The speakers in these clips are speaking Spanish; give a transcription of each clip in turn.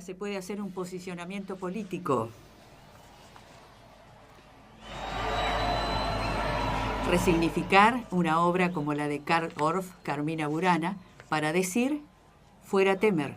Se puede hacer un posicionamiento político. Resignificar una obra como la de Carl Orff, Carmina Burana, para decir fuera Temer.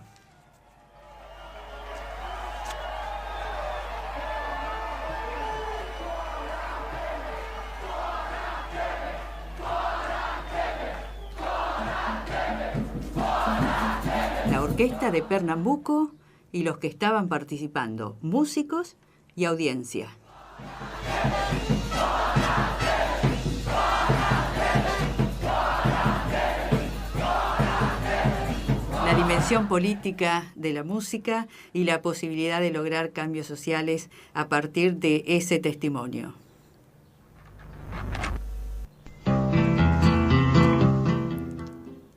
La orquesta de Pernambuco y los que estaban participando, músicos y audiencia. La dimensión política de la música y la posibilidad de lograr cambios sociales a partir de ese testimonio.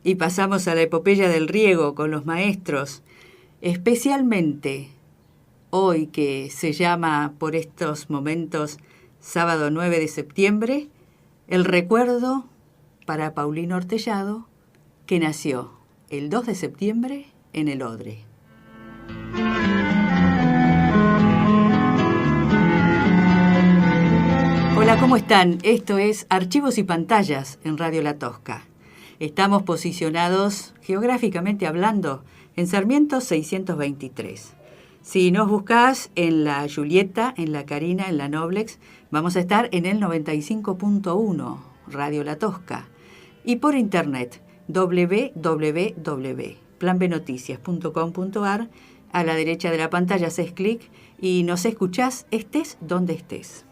Y pasamos a la epopeya del riego con los maestros. Especialmente hoy que se llama por estos momentos sábado 9 de septiembre, el recuerdo para Paulino Ortellado, que nació el 2 de septiembre en el Odre. Hola, ¿cómo están? Esto es Archivos y Pantallas en Radio La Tosca. Estamos posicionados geográficamente hablando en Sarmiento 623. Si nos buscás en la Julieta, en la Carina, en la Noblex, vamos a estar en el 95.1, Radio La Tosca. Y por internet, www.planbenoticias.com.ar. A la derecha de la pantalla haces clic y nos escuchás estés donde estés.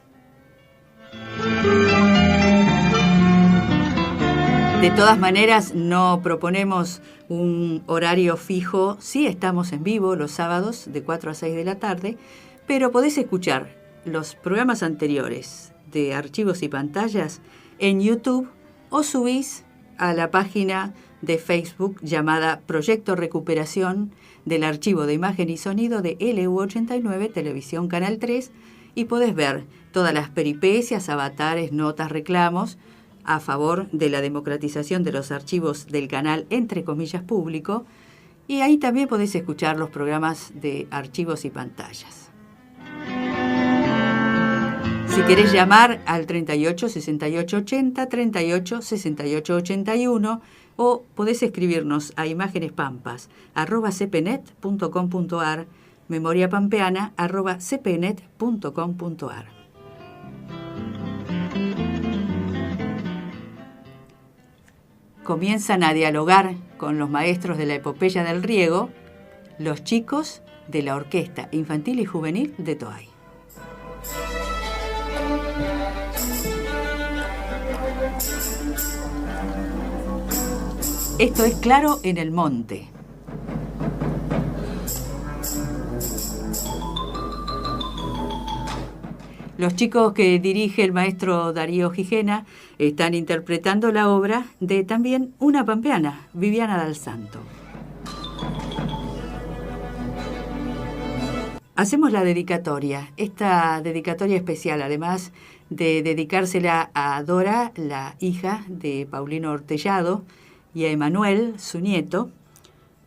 De todas maneras, no proponemos un horario fijo. Sí estamos en vivo los sábados de 4 a 6 de la tarde, pero podés escuchar los programas anteriores de Archivos y Pantallas en YouTube o subís a la página de Facebook llamada Proyecto Recuperación del Archivo de Imagen y Sonido de LU89, Televisión Canal 3, y podés ver todas las peripecias, avatares, notas, reclamos a favor de la democratización de los archivos del canal, entre comillas, público, y ahí también podés escuchar los programas de Archivos y Pantallas. Si querés llamar al 38 68 80, 38 68 81, o podés escribirnos a imágenespampas@cpnet.com.ar, memoriapampeana@cpnet.com.ar. Comienzan a dialogar con los maestros de la epopeya del riego, los chicos de la Orquesta Infantil y Juvenil de Toay. Esto es Claro en el Monte. Los chicos que dirige el maestro Darío Gijena están interpretando la obra de también una pampeana, Viviana Dal Santo. hacemos la dedicatoria, esta dedicatoria especial, además de dedicársela a Dora, la hija de Paulino Ortellado, y a Emanuel, su nieto,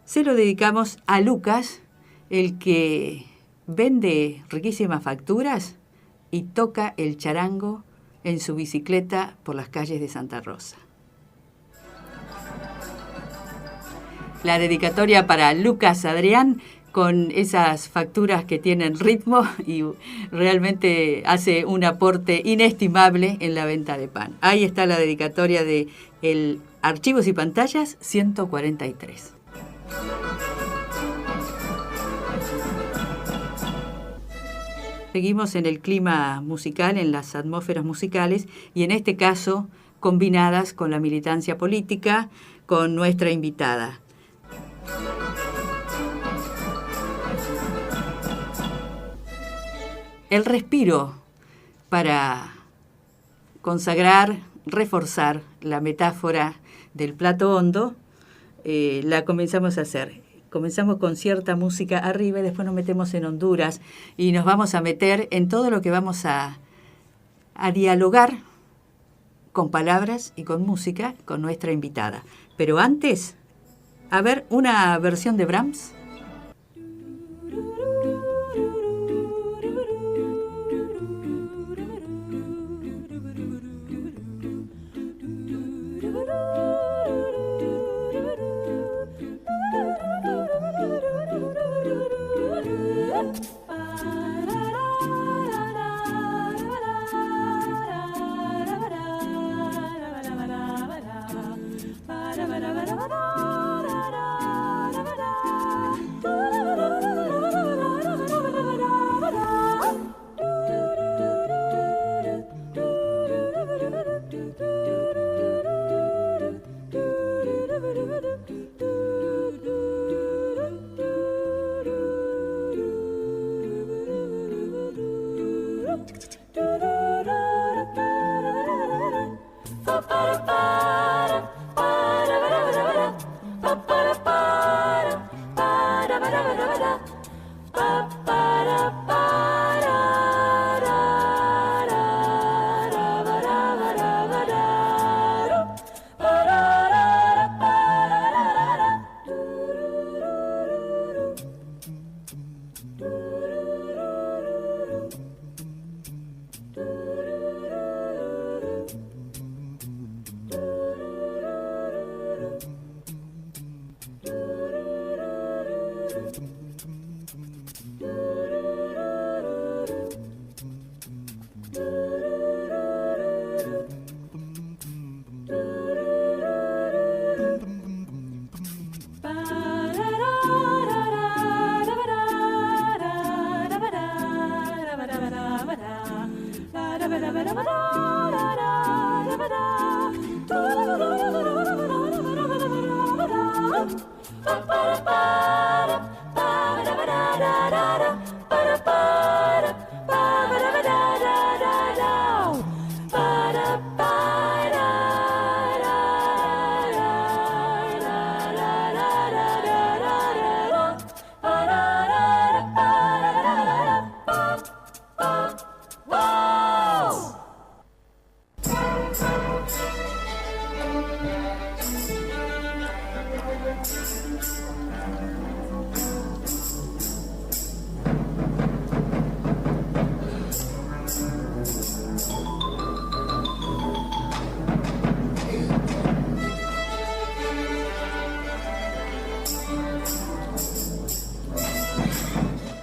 se lo dedicamos a Lucas, el que vende riquísimas facturas y toca el charango en su bicicleta por las calles de Santa Rosa. La dedicatoria para Lucas Adrián, con esas facturas que tienen ritmo y realmente hace un aporte inestimable en la venta de pan. Ahí está la dedicatoria de el Archivos y Pantallas 143. Seguimos en el clima musical, en las atmósferas musicales, y en este caso combinadas con la militancia política, con nuestra invitada. El respiro para consagrar, reforzar la metáfora del plato hondo, la comenzamos a hacer. Comenzamos con cierta música arriba y después nos metemos en Honduras y nos vamos a meter en todo lo que vamos a dialogar con palabras y con música con nuestra invitada. Pero antes, a ver, una versión de Brahms.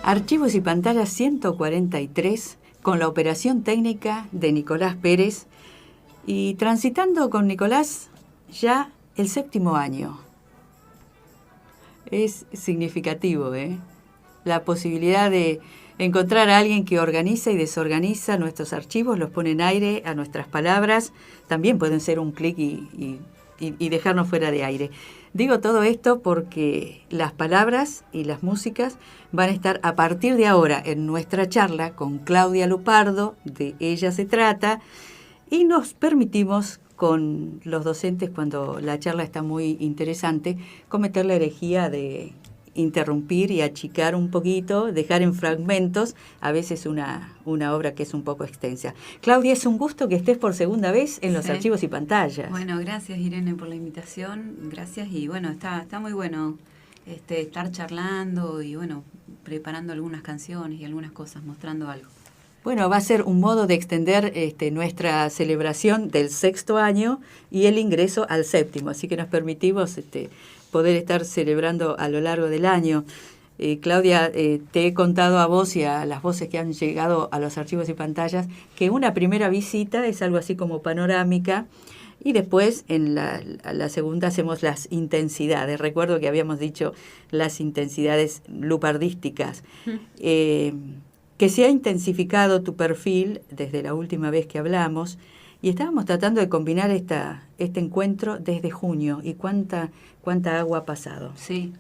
Archivos y Pantallas 143, con la operación técnica de Nicolás Pérez, y transitando con Nicolás ya el 7º año. Es significativo, la posibilidad de encontrar a alguien que organiza y desorganiza nuestros archivos, los pone en aire a nuestras palabras. También pueden ser un clic y dejarnos fuera de aire. Digo todo esto porque las palabras y las músicas van a estar a partir de ahora en nuestra charla con Claudia Lupardo, de Ella se trata, y nos permitimos con los docentes, cuando la charla está muy interesante, cometer la herejía de interrumpir y achicar un poquito, dejar en fragmentos a veces una obra que es un poco extensa. Claudia, es un gusto que estés por segunda vez en los Archivos y Pantallas. Bueno, gracias Irene por la invitación, gracias, y bueno, está muy bueno estar charlando y bueno, preparando algunas canciones y algunas cosas, mostrando algo. Bueno, va a ser un modo de extender nuestra celebración del 6º año y el ingreso al 7º, así que nos permitimos poder estar celebrando a lo largo del año. Claudia, te he contado a vos y a las voces que han llegado a los Archivos y Pantallas que una primera visita es algo así como panorámica y después en la segunda hacemos las intensidades. Recuerdo que habíamos dicho las intensidades lupardísticas. Que se ha intensificado tu perfil desde la última vez que hablamos y estábamos tratando de combinar este encuentro desde junio y cuánta agua ha pasado. Sí,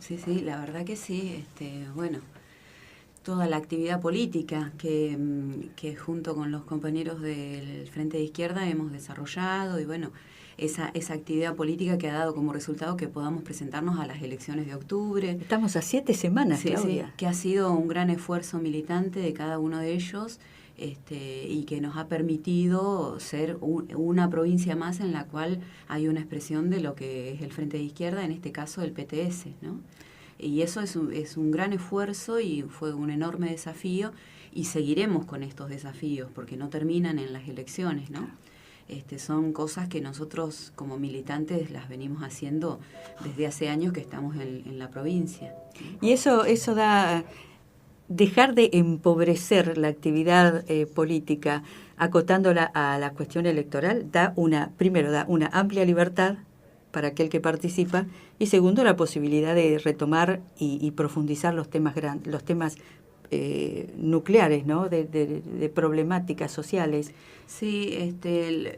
la verdad que sí. Bueno, toda la actividad política que junto con los compañeros del Frente de Izquierda hemos desarrollado y bueno, esa actividad política que ha dado como resultado que podamos presentarnos a las elecciones de octubre. Estamos a 7 semanas, Claudia. Sí, que ha sido un gran esfuerzo militante de cada uno de ellos y que nos ha permitido ser una provincia más en la cual hay una expresión de lo que es el Frente de Izquierda, en este caso el PTS, ¿no? Y eso es un gran esfuerzo y fue un enorme desafío y seguiremos con estos desafíos porque no terminan en las elecciones, ¿no? Son cosas que nosotros como militantes las venimos haciendo desde hace años que estamos en la provincia. Y eso da, dejar de empobrecer la actividad política, acotándola a la cuestión electoral, primero da una amplia libertad para aquel que participa y segundo la posibilidad de retomar y profundizar los temas nucleares, ¿no? de problemáticas sociales. Sí,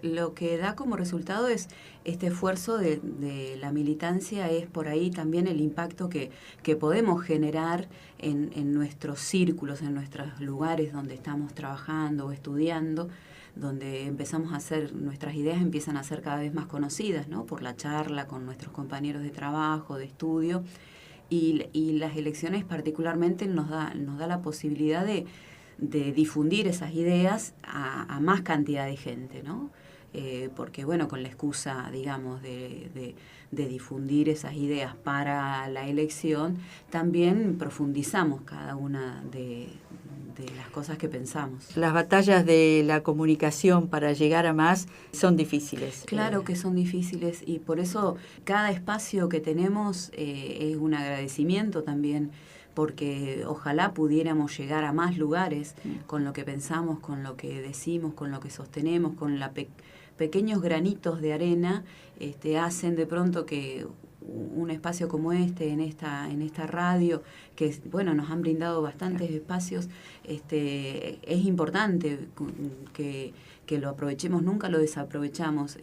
lo que da como resultado es este esfuerzo de la militancia, es por ahí también el impacto que podemos generar en nuestros círculos, en nuestros lugares donde estamos trabajando o estudiando, donde empezamos a hacer, nuestras ideas empiezan a ser cada vez más conocidas, ¿no? Por la charla con nuestros compañeros de trabajo, de estudio. Y las elecciones particularmente nos da la posibilidad de difundir esas ideas a más cantidad de gente, ¿no? Porque, bueno, con la excusa, digamos, de difundir esas ideas para la elección, también profundizamos cada una de las cosas que pensamos. Las batallas de la comunicación para llegar a más son difíciles. Claro que son difíciles y por eso cada espacio que tenemos es un agradecimiento también, porque ojalá pudiéramos llegar a más lugares con lo que pensamos, con lo que decimos, con lo que sostenemos, con pequeños granitos de arena hacen de pronto que un espacio como en esta radio, que bueno, nos han brindado bastantes espacios, es importante que lo aprovechemos, nunca lo desaprovechamos.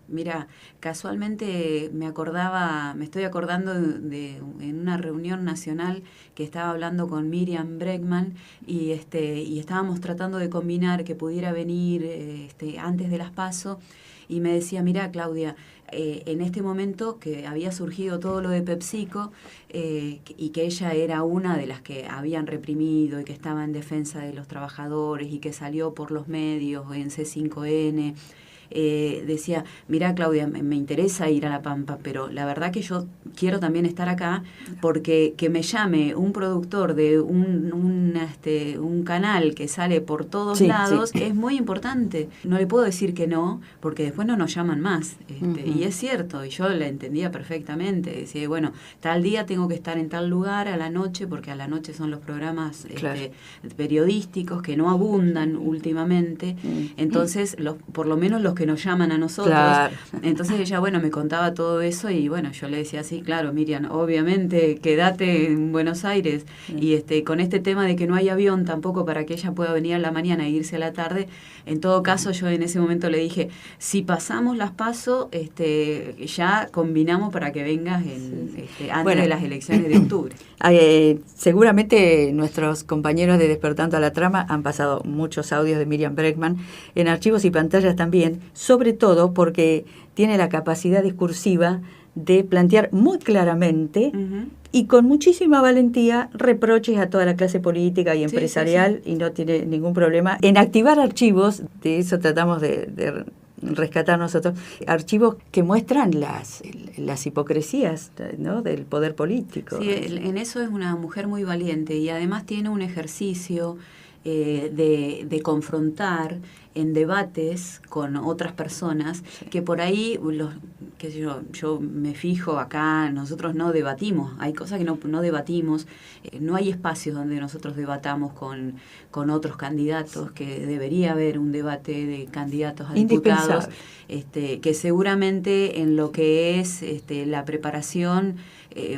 Mira, casualmente me estoy acordando en una reunión nacional que estaba hablando con Miriam Bregman y estábamos tratando de combinar que pudiera venir antes de las PASO y me decía, mira Claudia, en este momento que había surgido todo lo de PepsiCo y que ella era una de las que habían reprimido y que estaba en defensa de los trabajadores y que salió por los medios en C5N, decía, mira Claudia, me interesa ir a La Pampa, pero la verdad que yo quiero también estar acá porque que me llame un productor de un canal que sale por todos lados es muy importante. No le puedo decir que no, porque después no nos llaman más. Y es cierto, y yo la entendía perfectamente. Decía, bueno, tal día tengo que estar en tal lugar a la noche, porque a la noche son los programas periodísticos que no abundan últimamente. Entonces, por lo menos los que nos llaman a nosotros. Claro. Entonces ella, bueno, me contaba todo eso y bueno, yo le decía, sí, claro, Miriam, obviamente quédate en Buenos Aires y con este tema de que no hay avión tampoco para que ella pueda venir a la mañana e irse a la tarde, en todo caso yo en ese momento le dije, si pasamos las PASO, ya combinamos para que vengas antes de las elecciones de octubre. Seguramente nuestros compañeros de Despertando a la Trama han pasado muchos audios de Miriam Bregman en Archivos y Pantallas también, sobre todo porque tiene la capacidad discursiva de plantear muy claramente y con muchísima valentía reproches a toda la clase política y empresarial, y no tiene ningún problema en activar archivos. De eso tratamos de rescatar nosotros, archivos que muestran las hipocresías, ¿no?, del poder político. Sí, en eso es una mujer muy valiente, y además tiene un ejercicio de confrontar en debates con otras personas, que por ahí, yo me fijo acá, nosotros no debatimos, hay cosas que no debatimos, no hay espacios donde nosotros debatamos con otros candidatos, que debería haber un debate de candidatos a diputados, que seguramente en lo que es la preparación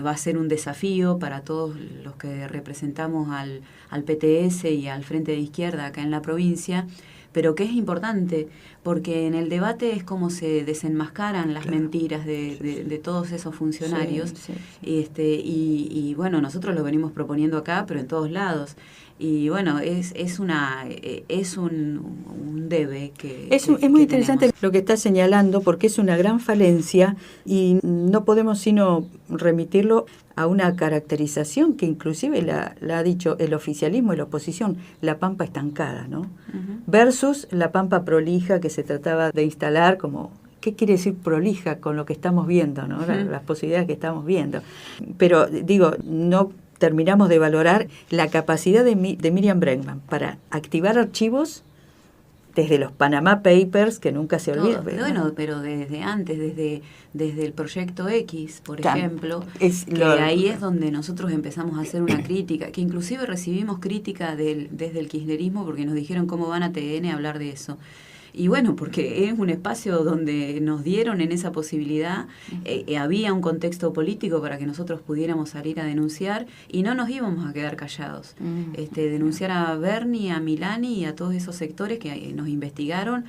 va a ser un desafío para todos los que representamos al PTS y al Frente de Izquierda acá en la provincia, pero que es importante, porque en el debate es como se desenmascaran las mentiras de todos esos funcionarios, y bueno, nosotros lo venimos proponiendo acá, pero en todos lados. Y bueno, es un debe que es muy interesante lo que está señalando, porque es una gran falencia y no podemos sino remitirlo a una caracterización que inclusive la ha dicho el oficialismo y la oposición, la pampa estancada, ¿no? Versus la pampa prolija que se trataba de instalar como... ¿Qué quiere decir prolija con lo que estamos viendo, ¿no? Las posibilidades que estamos viendo. Pero digo, no terminamos de valorar la capacidad de Miriam Bregman para activar archivos desde los Panama Papers, que nunca se olvida. Bueno, pero desde antes, desde el Proyecto X, por ejemplo, ahí es donde nosotros empezamos a hacer una crítica, que inclusive recibimos crítica desde el kirchnerismo, porque nos dijeron cómo van a TN a hablar de eso. Y bueno, porque es un espacio donde nos dieron en esa posibilidad, había un contexto político para que nosotros pudiéramos salir a denunciar, y no nos íbamos a quedar callados. Denunciar a Bernie, a Milani y a todos esos sectores que nos investigaron,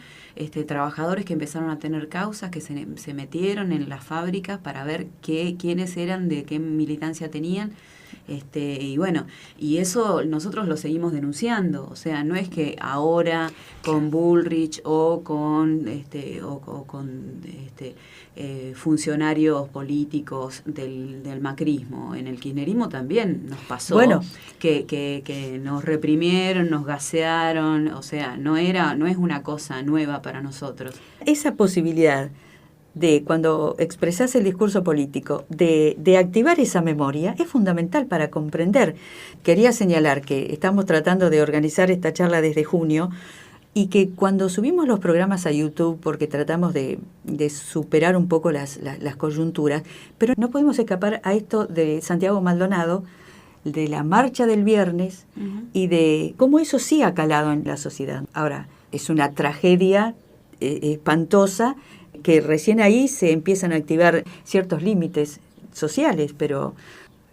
trabajadores que empezaron a tener causas, que se metieron en las fábricas para ver quiénes eran, de qué militancia tenían. Y bueno, y eso nosotros lo seguimos denunciando, o sea, no es que ahora con Bullrich o con funcionarios políticos del macrismo, en el kirchnerismo también nos pasó, que nos reprimieron, nos gasearon, o sea, no es una cosa nueva para nosotros. Esa posibilidad de, cuando expresás el discurso político, de activar esa memoria, es fundamental para comprender. Quería señalar que estamos tratando de organizar esta charla desde junio, y que cuando subimos los programas a YouTube, porque tratamos de superar un poco las coyunturas, pero no podemos escapar a esto de Santiago Maldonado, de la marcha del viernes, y de cómo eso sí ha calado en la sociedad. Ahora, es una tragedia espantosa, que recién ahí se empiezan a activar ciertos límites sociales, pero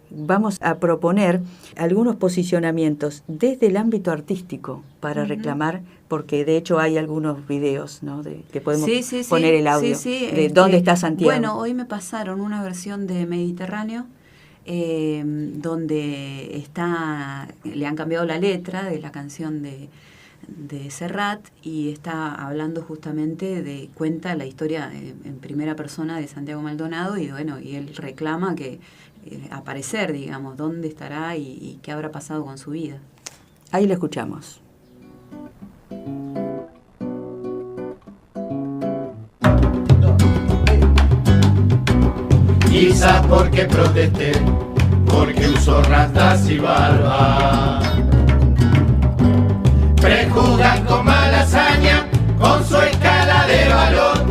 vamos a proponer algunos posicionamientos desde el ámbito artístico para reclamar, porque de hecho hay algunos videos, ¿no?, que podemos poner el audio de dónde está Santiago. Bueno, hoy me pasaron una versión de Mediterráneo, donde le han cambiado la letra de la canción de Serrat, y está hablando justamente cuenta la historia en primera persona de Santiago Maldonado, y bueno, y él reclama que aparecer, digamos, dónde estará y qué habrá pasado con su vida. Ahí lo escuchamos. Quizás porque protesté, porque uso rastas y barba. Prejuzgan con mala hazaña, con su escala de valor,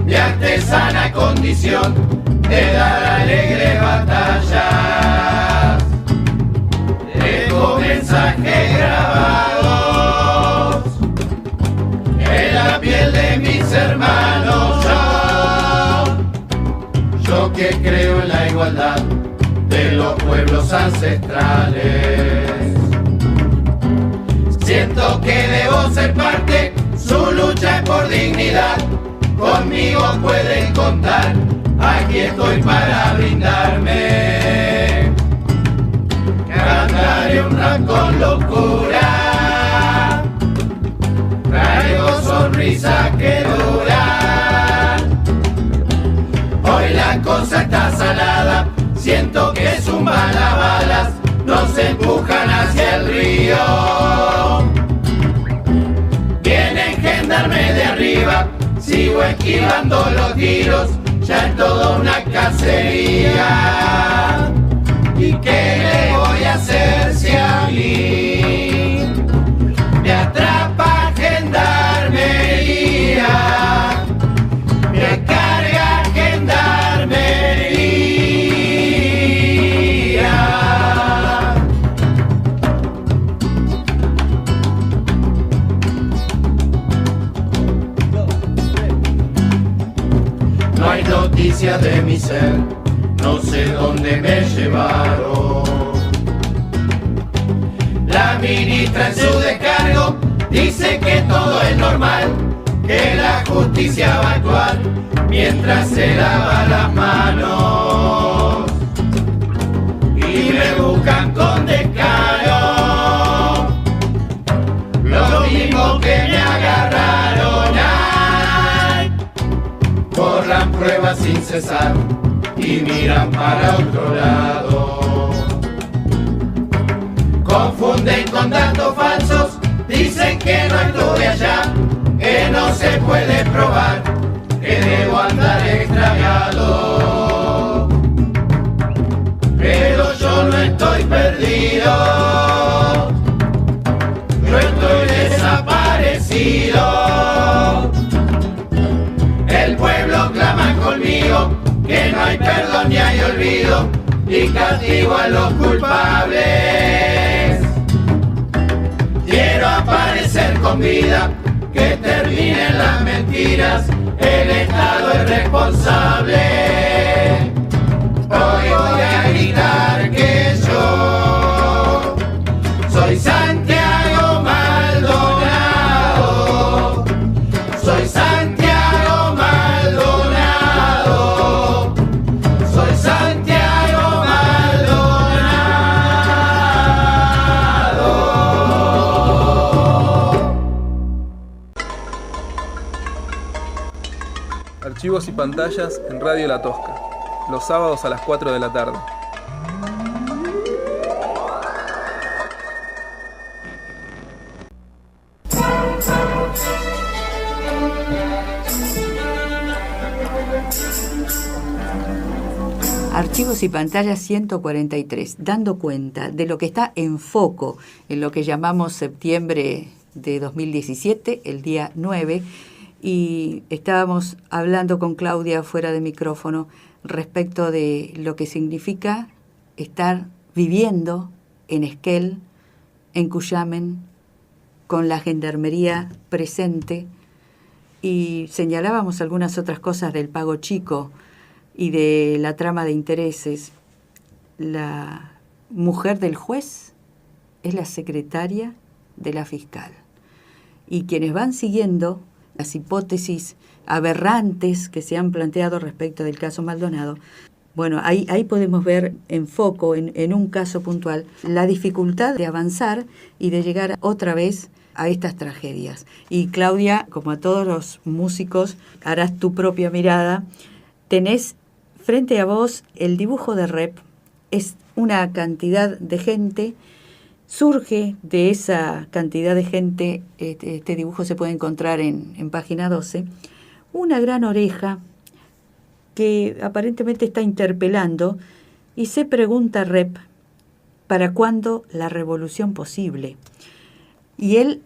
mi artesana condición de dar alegres batallas. Dejo mensajes grabados en la piel de mis hermanos. Yo que creo en la igualdad de los pueblos ancestrales. Siento que debo ser parte, su lucha es por dignidad. Conmigo pueden contar, aquí estoy para brindarme. Cantaré un rap con locura, traigo sonrisa que dura. Hoy la cosa está siento que zumban las balas, nos empujan hacia el río. Vienen gendarmes de arriba, sigo esquivando los tiros, ya es toda una cacería. ¿Y qué le voy a hacer si a mí me atrapa gendarmería? Me carga gendarmería. No hay noticias de mi ser, no sé dónde me llevaron. La ministra en su descargo dice que todo es normal, que la justicia va a actuar mientras se lava las manos. Y me buscan con descaro, lo mismo que me agarraron. Ay, borran pruebas sin cesar y miran para otro lado. Confunden con datos falsos, dicen que no estuve allá, que no se puede probar, que debo andar extraviado. Pero yo no estoy perdido, yo estoy desaparecido. El pueblo clama conmigo, que no hay perdón ni hay olvido, y castigo a los culpables. Quiero aparecer con vida, que terminen las mentiras, el Estado es responsable. Hoy voy a gritar que yo soy Santiago Maldonado, soy Santiago Maldonado, soy Santiago Maldonado. Archivos y pantallas en Radio La Tosca, los sábados a las 4 de la tarde. Archivos y pantallas 143, dando cuenta de lo que está en foco en lo que llamamos septiembre de 2017, el día 9, y estábamos hablando con Claudia fuera de micrófono respecto de lo que significa estar viviendo en Esquel, en Cuyamen, con la gendarmería presente, y señalábamos algunas otras cosas del pago chico y de la trama de intereses. La mujer del juez es la secretaria de la fiscal. Y quienes van siguiendo las hipótesis aberrantes que se han planteado respecto del caso Maldonado, bueno, ahí podemos ver en foco, en un caso puntual, la dificultad de avanzar y de llegar otra vez a estas tragedias. Y Claudia, como a todos los músicos, harás tu propia mirada. Tenés frente a vos el dibujo de Rep, es una cantidad de gente, surge de esa cantidad de gente, este dibujo se puede encontrar en página 12, una gran oreja que aparentemente está interpelando y se pregunta Rep, ¿para cuándo la revolución posible? Y él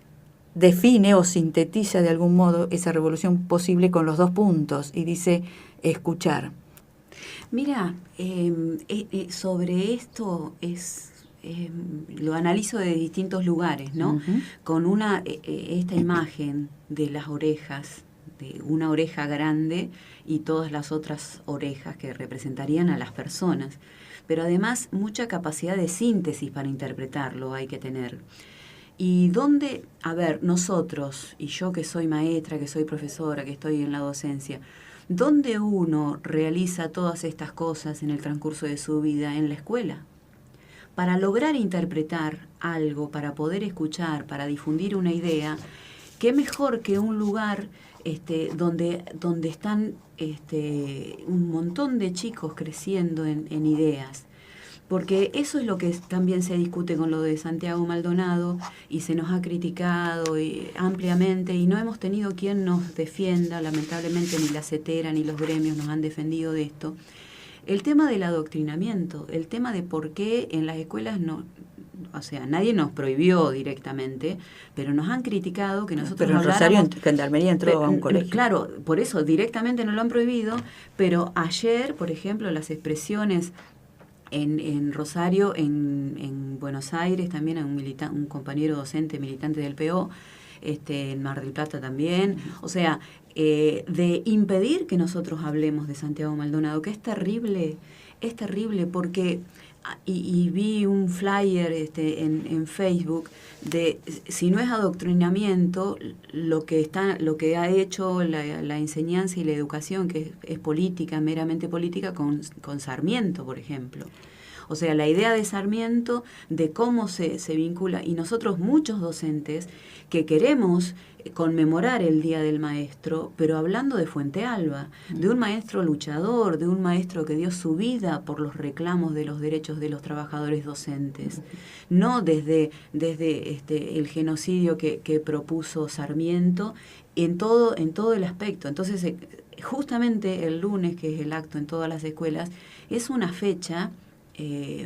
define o sintetiza de algún modo esa revolución posible con los dos puntos y dice escuchar. Mira, sobre esto lo analizo de distintos lugares, ¿no? Uh-huh. Con esta imagen de las orejas, de una oreja grande y todas las otras orejas que representarían a las personas. Pero además mucha capacidad de síntesis para interpretarlo hay que tener. Y dónde, a ver, nosotros, y yo que soy maestra, que soy profesora, que estoy en la docencia, ¿dónde uno realiza todas estas cosas en el transcurso de su vida? En la escuela. Para lograr interpretar algo, para poder escuchar, para difundir una idea, qué mejor que un lugar donde están un montón de chicos creciendo en ideas. Porque eso es lo que también se discute con lo de Santiago Maldonado y se nos ha criticado ampliamente y no hemos tenido quien nos defienda, lamentablemente ni la CETERA ni los gremios nos han defendido de esto. El tema del adoctrinamiento, el tema de por qué en las escuelas no... O sea, nadie nos prohibió directamente, pero nos han criticado que nosotros pero en Rosario, Gendarmería entró a un colegio. Claro, por eso directamente no lo han prohibido, pero ayer, por ejemplo, las expresiones en Rosario, en Buenos Aires también hay un compañero docente militante del PO, en Mar del Plata también, o sea, de impedir que nosotros hablemos de Santiago Maldonado, que es terrible porque... Y vi un flyer en Facebook de si no es adoctrinamiento lo que ha hecho la enseñanza y la educación, que es política, meramente política, con Sarmiento, por ejemplo. O sea, la idea de Sarmiento, de cómo se vincula, y nosotros muchos docentes que queremos conmemorar el Día del Maestro, pero hablando de Fuente Alba, de un maestro luchador, de un maestro que dio su vida por los reclamos de los derechos de los trabajadores docentes, no desde el genocidio que propuso Sarmiento en todo el aspecto. Entonces, justamente el lunes, que es el acto en todas las escuelas, es una fecha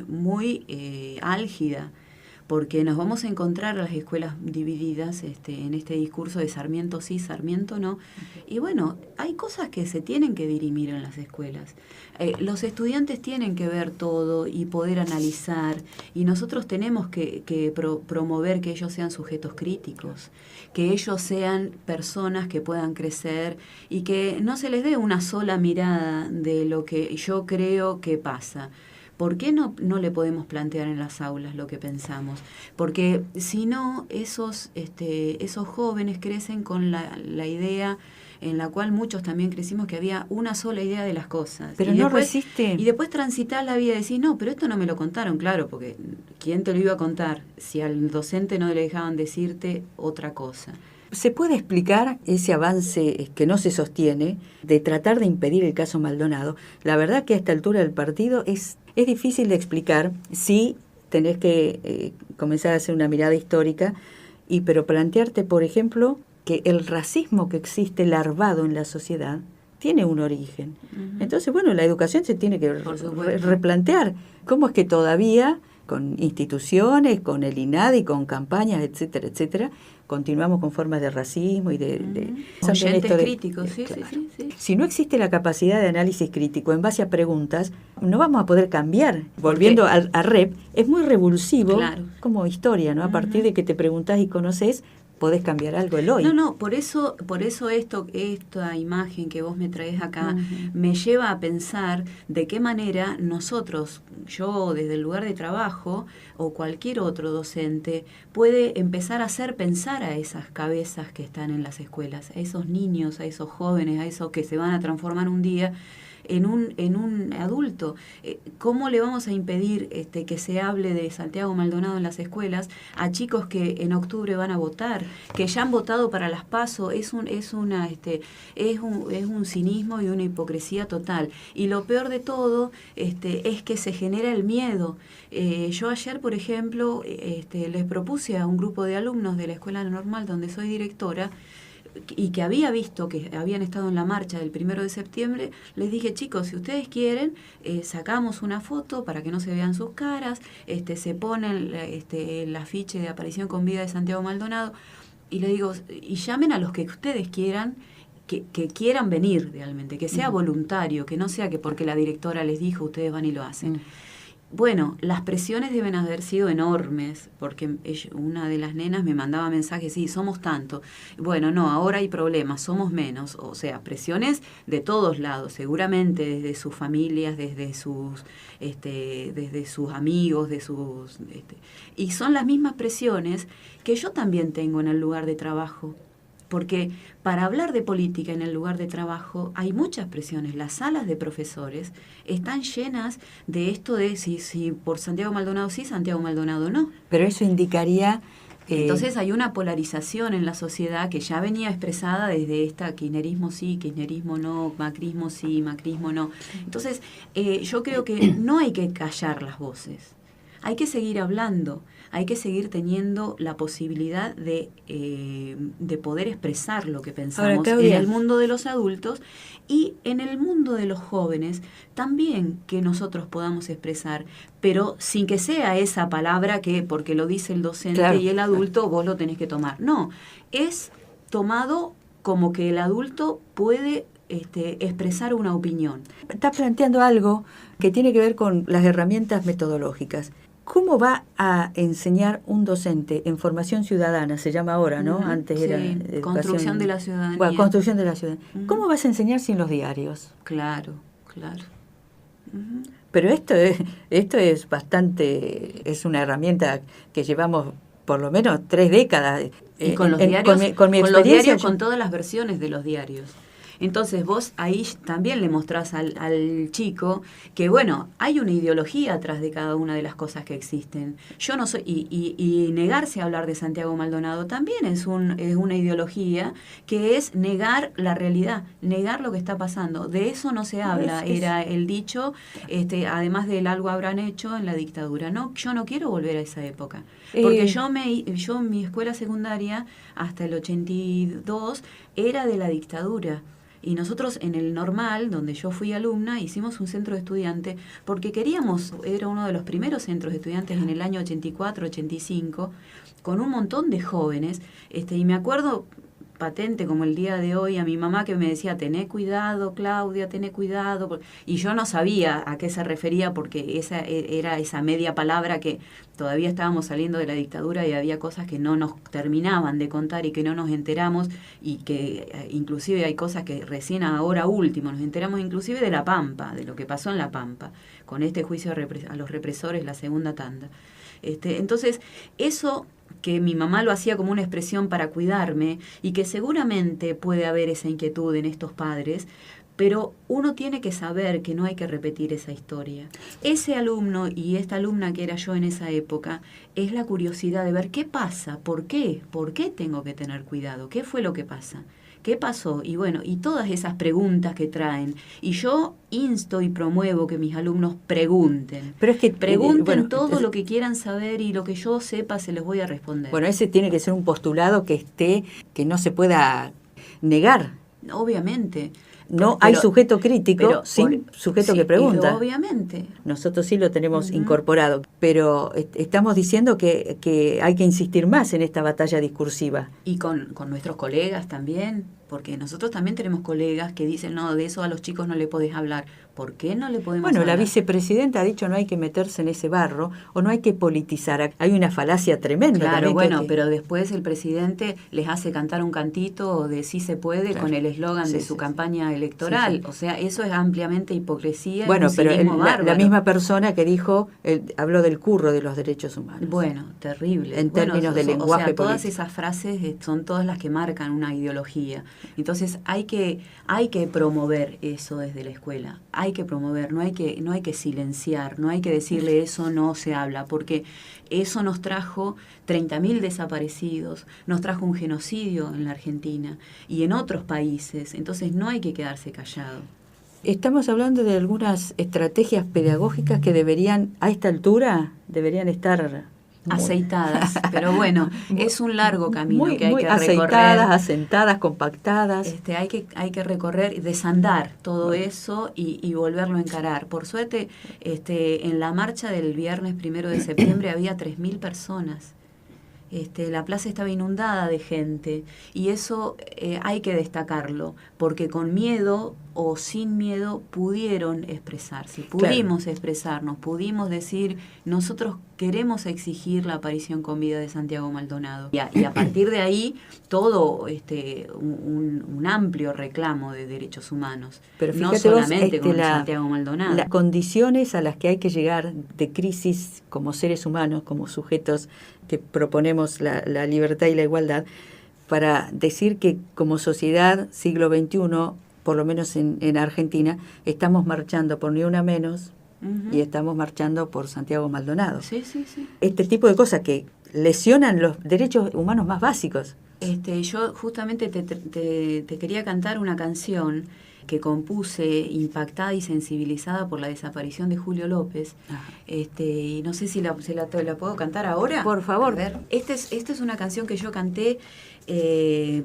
muy álgida, porque nos vamos a encontrar a las escuelas divididas en este discurso de Sarmiento sí, Sarmiento no. Y bueno, hay cosas que se tienen que dirimir en las escuelas. Los estudiantes tienen que ver todo y poder analizar, y nosotros tenemos que promover que ellos sean sujetos críticos, que ellos sean personas que puedan crecer y que no se les dé una sola mirada de lo que yo creo que pasa. ¿Por qué no le podemos plantear en las aulas lo que pensamos? Porque si no, esos jóvenes crecen con la idea en la cual muchos también crecimos, que había una sola idea de las cosas. Pero no resiste. Y después transitar la vida y decir, no, pero esto no me lo contaron, claro, porque ¿quién te lo iba a contar si al docente no le dejaban decirte otra cosa? ¿Se puede explicar ese avance que no se sostiene de tratar de impedir el caso Maldonado? La verdad que a esta altura del partido es difícil de explicar. Sí, tenés que comenzar a hacer una mirada histórica, pero plantearte, por ejemplo, que el racismo que existe larvado en la sociedad tiene un origen. Uh-huh. Entonces, bueno, la educación se tiene que replantear. ¿Cómo es que todavía, con instituciones, con el INADI, con campañas, etcétera, etcétera, continuamos con formas de racismo y de oyentes críticos, sí, claro. Sí. Si no existe la capacidad de análisis crítico en base a preguntas, no vamos a poder cambiar. Volviendo a REP, es muy revulsivo, claro, como historia, ¿no? A partir de que te preguntás y conoces, podés cambiar algo el hoy. No, por eso esta imagen que vos me traes acá me lleva a pensar de qué manera nosotros, yo desde el lugar de trabajo o cualquier otro docente, puede empezar a hacer pensar a esas cabezas que están en las escuelas, a esos niños, a esos jóvenes, a esos que se van a transformar un día en un adulto. ¿Cómo le vamos a impedir que se hable de Santiago Maldonado en las escuelas a chicos que en octubre van a votar, que ya han votado para las PASO? Es un cinismo y una hipocresía total. Y lo peor de todo es que se genera el miedo. Yo ayer, por ejemplo, les propuse a un grupo de alumnos de la Escuela Normal donde soy directora, y que había visto que habían estado en la marcha del 1 de septiembre, les dije, chicos, si ustedes quieren, sacamos una foto para que no se vean sus caras, se ponen el afiche de aparición con vida de Santiago Maldonado, y les digo, y llamen a los que ustedes quieran, que quieran venir realmente, que sea voluntario, que no sea que porque la directora les dijo, ustedes van y lo hacen. Bueno, las presiones deben haber sido enormes, porque una de las nenas me mandaba mensajes, sí, somos tanto. Bueno, no, ahora hay problemas, somos menos. O sea, presiones de todos lados, seguramente desde sus familias, desde sus amigos, y son las mismas presiones que yo también tengo en el lugar de trabajo. Porque para hablar de política en el lugar de trabajo hay muchas presiones. Las salas de profesores están llenas de esto de si por Santiago Maldonado sí, Santiago Maldonado no. Pero eso indicaría Entonces hay una polarización en la sociedad que ya venía expresada desde esta kirchnerismo sí, kirchnerismo no, macrismo sí, macrismo no. Entonces yo creo que no hay que callar las voces, hay que seguir hablando, hay que seguir teniendo la posibilidad de poder expresar lo que pensamos. Ahora, Claudia, en el mundo de los adultos y en el mundo de los jóvenes también, que nosotros podamos expresar, pero sin que sea esa palabra que porque lo dice el docente, claro, y el adulto vos lo tenés que tomar. No, es tomado como que el adulto puede expresar una opinión. Estás planteando algo que tiene que ver con las herramientas metodológicas. ¿Cómo va a enseñar un docente en formación ciudadana? Se llama ahora, ¿no? Antes sí, era construcción de la ciudadanía. Bueno, construcción de la ciudadanía. ¿Cómo vas a enseñar sin los diarios? Claro. Pero esto es bastante, es una herramienta que llevamos por lo menos 3 décadas. Y con los diarios, con mi experiencia, con todas las versiones de los diarios. Entonces vos ahí también le mostrás al chico que, bueno, hay una ideología atrás de cada una de las cosas que existen. Yo no soy, y negarse a hablar de Santiago Maldonado también es una ideología que es negar la realidad, negar lo que está pasando. De eso no se habla, era el dicho, además del algo habrán hecho en la dictadura. No, yo no quiero volver a esa época. Porque yo en mi escuela secundaria, hasta el 82, era de la dictadura. Y nosotros en el normal, donde yo fui alumna, hicimos un centro de estudiantes porque queríamos, era uno de los primeros centros de estudiantes en el año 84, 85, con un montón de jóvenes, y me acuerdo patente como el día de hoy a mi mamá que me decía, tené cuidado, Claudia, tené cuidado, y yo no sabía a qué se refería porque esa era esa media palabra que todavía estábamos saliendo de la dictadura y había cosas que no nos terminaban de contar y que no nos enteramos y que inclusive hay cosas que recién ahora último nos enteramos inclusive de La Pampa, de lo que pasó en La Pampa, con este juicio a los represores, la segunda tanda. Entonces, eso que mi mamá lo hacía como una expresión para cuidarme y que seguramente puede haber esa inquietud en estos padres, pero uno tiene que saber que no hay que repetir esa historia. Ese alumno y esta alumna que era yo en esa época es la curiosidad de ver qué pasa, por qué tengo que tener cuidado, qué fue lo que pasa. ¿Qué pasó? Y bueno, y todas esas preguntas que traen. Y yo insto y promuevo que mis alumnos pregunten. Pero es que pregunten todo lo que quieran saber y lo que yo sepa se les voy a responder. Bueno, ese tiene que ser un postulado que no se pueda negar. Obviamente. No hay sujeto crítico sin sujeto que pregunta. Obviamente. Nosotros sí lo tenemos incorporado, pero estamos diciendo que hay que insistir más en esta batalla discursiva. Y con nuestros colegas también, porque nosotros también tenemos colegas que dicen, no, de eso a los chicos no le podés hablar. ¿Por qué no le podemos hablar? La vicepresidenta ha dicho no hay que meterse en ese barro o no hay que politizar. Hay una falacia tremenda. Claro, pero después el presidente les hace cantar un cantito de sí se puede, claro, con el eslogan de su campaña electoral. Sí. O sea, eso es ampliamente hipocresía. Bueno, pero la misma persona que dijo, habló del curro de los derechos humanos. Bueno, terrible. En términos de lenguaje político. Todas esas frases son todas las que marcan una ideología. Entonces hay que promover eso desde la escuela. Hay que promover, no hay que silenciar, no hay que decirle eso no se habla, porque eso nos trajo 30.000 desaparecidos, nos trajo un genocidio en la Argentina y en otros países. Entonces no hay que quedarse callado. Estamos hablando de algunas estrategias pedagógicas que a esta altura, deberían estar aceitadas, pero bueno, es un largo camino que hay que aceitadas, recorrer. Asentadas, compactadas. Hay que recorrer, desandar todo eso y volverlo a encarar. Por suerte, en la marcha del viernes 1 de septiembre había 3.000 personas. La plaza estaba inundada de gente y eso hay que destacarlo, porque con miedo o sin miedo pudieron expresarse, pudimos expresarnos, pudimos decir, nosotros queremos exigir la aparición con vida de Santiago Maldonado. Y a partir de ahí, todo un amplio reclamo de derechos humanos, pero no solamente con Santiago Maldonado. Las condiciones a las que hay que llegar de crisis como seres humanos, como sujetos que proponemos la libertad y la igualdad, para decir que como sociedad siglo XXI, por lo menos en Argentina, estamos marchando por ni una menos, y estamos marchando por Santiago Maldonado. Sí. Este tipo de cosas que lesionan los derechos humanos más básicos. Yo justamente te quería cantar una canción que compuse impactada y sensibilizada por la desaparición de Julio López. Y no sé si la puedo cantar ahora. Por favor. A ver, esta es una canción que yo canté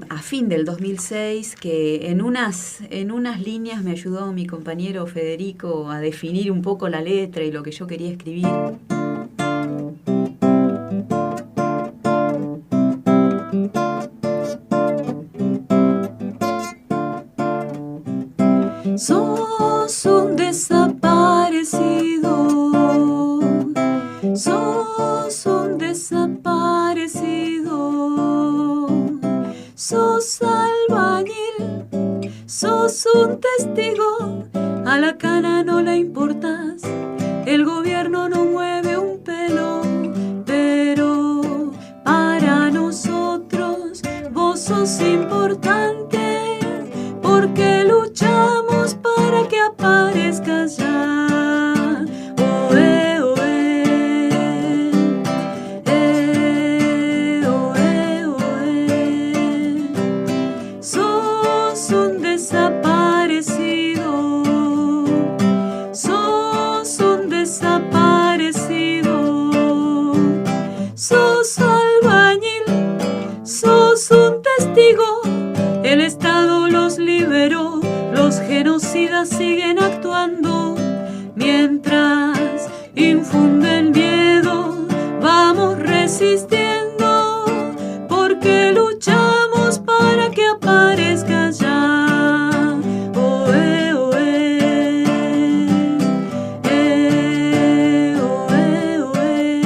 a fin del 2006, que en unas líneas me ayudó mi compañero Federico a definir un poco la letra y lo que yo quería escribir. Sos un desaparecido, sos un desaparecido, sos albañil, sos un testigo, a la cana no le importas, el gobierno no mueve un pelo, pero para nosotros vos sos importante, porque luchamos para que aparezcas ya. Oe, oe, oe, oe. Sos un desaparecido, sos un desaparecido, sos albañil, sos un testigo, el Estado los liberó, los genocidas siguen actuando, mientras infunden miedo, vamos resistiendo, porque luchamos para que aparezcas ya. Oe, oe, oe, oe.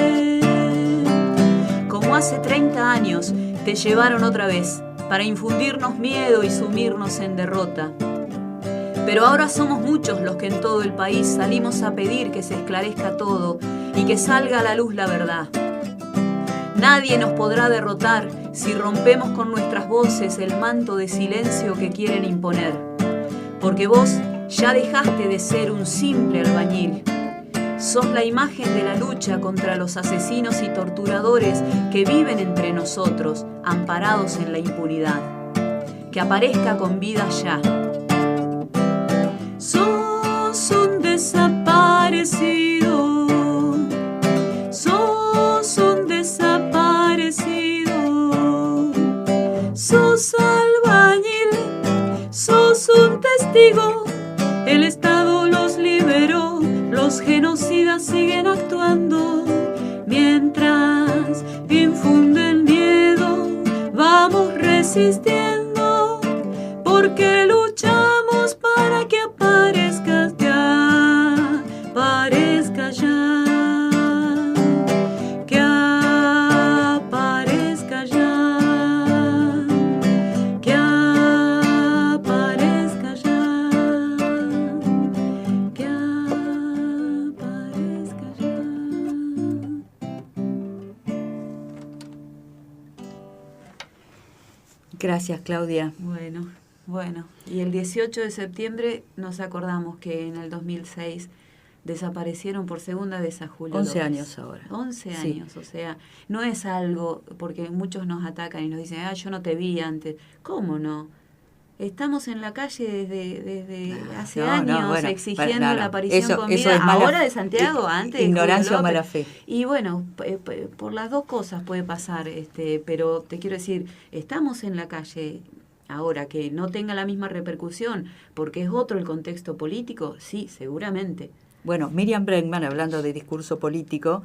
Como hace 30 años te llevaron otra vez para infundirnos miedo y sumirnos en derrota. Pero ahora somos muchos los que en todo el país salimos a pedir que se esclarezca todo y que salga a la luz la verdad. Nadie nos podrá derrotar si rompemos con nuestras voces el manto de silencio que quieren imponer. Porque vos ya dejaste de ser un simple albañil. Sos la imagen de la lucha contra los asesinos y torturadores que viven entre nosotros, amparados en la impunidad. Que aparezca con vida ya. Sos un desaparecido, sos un desaparecido, sos albañil, sos un testigo, el Estado los liberó, los genocidas siguen actuando, mientras infunden miedo, vamos resistiendo, porque luchamos para que aparezcas ya, aparezca ya, que aparezca ya, que aparezca ya, que aparezca ya. Gracias, Claudia. Bueno, y el 18 de septiembre nos acordamos que en el 2006 desaparecieron por segunda vez a Julio 11 López. años ahora. 11 Sí. años, o sea, no es algo, porque muchos nos atacan y nos dicen, yo no te vi antes. ¿Cómo no? Estamos en la calle desde hace años bueno, exigiendo no. la aparición con Eso vida. es mala, Ahora de Santiago, antes de ignorancia Julio o mala López. fe. Y bueno, por las dos cosas puede pasar, pero te quiero decir, estamos en la calle ahora, que no tenga la misma repercusión, porque es otro el contexto político, sí, seguramente. Bueno, Miriam Bregman, hablando de discurso político,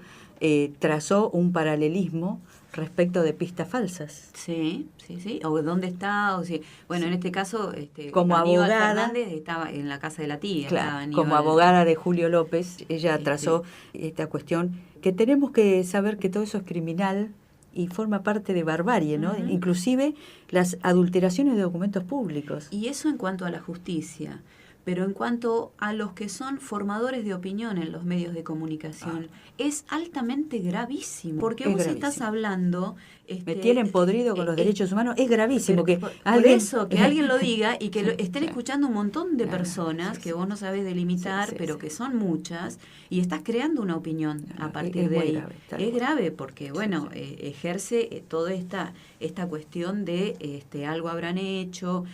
trazó un paralelismo respecto de pistas falsas. Sí, o dónde está, o si, bueno, en este caso, como Aníbal abogada, Fernández estaba en la casa de la tía. Claro, como abogada de Julio López, ella trazó esta cuestión, que tenemos que saber que todo eso es criminal y forma parte de barbarie, ¿no? Uh-huh. Inclusive las adulteraciones de documentos públicos. Y eso en cuanto a la justicia. Pero en cuanto a los que son formadores de opinión en los medios de comunicación, es altamente gravísimo. Porque vos estás hablando... Me tienen podrido con los derechos humanos, es gravísimo. Que por eso, que alguien lo diga y que estén escuchando un montón de personas que vos no sabés delimitar, pero que son muchas, y estás creando una opinión a partir de ahí. Grave, es grave porque, bueno, ejerce toda esta cuestión de algo habrán hecho,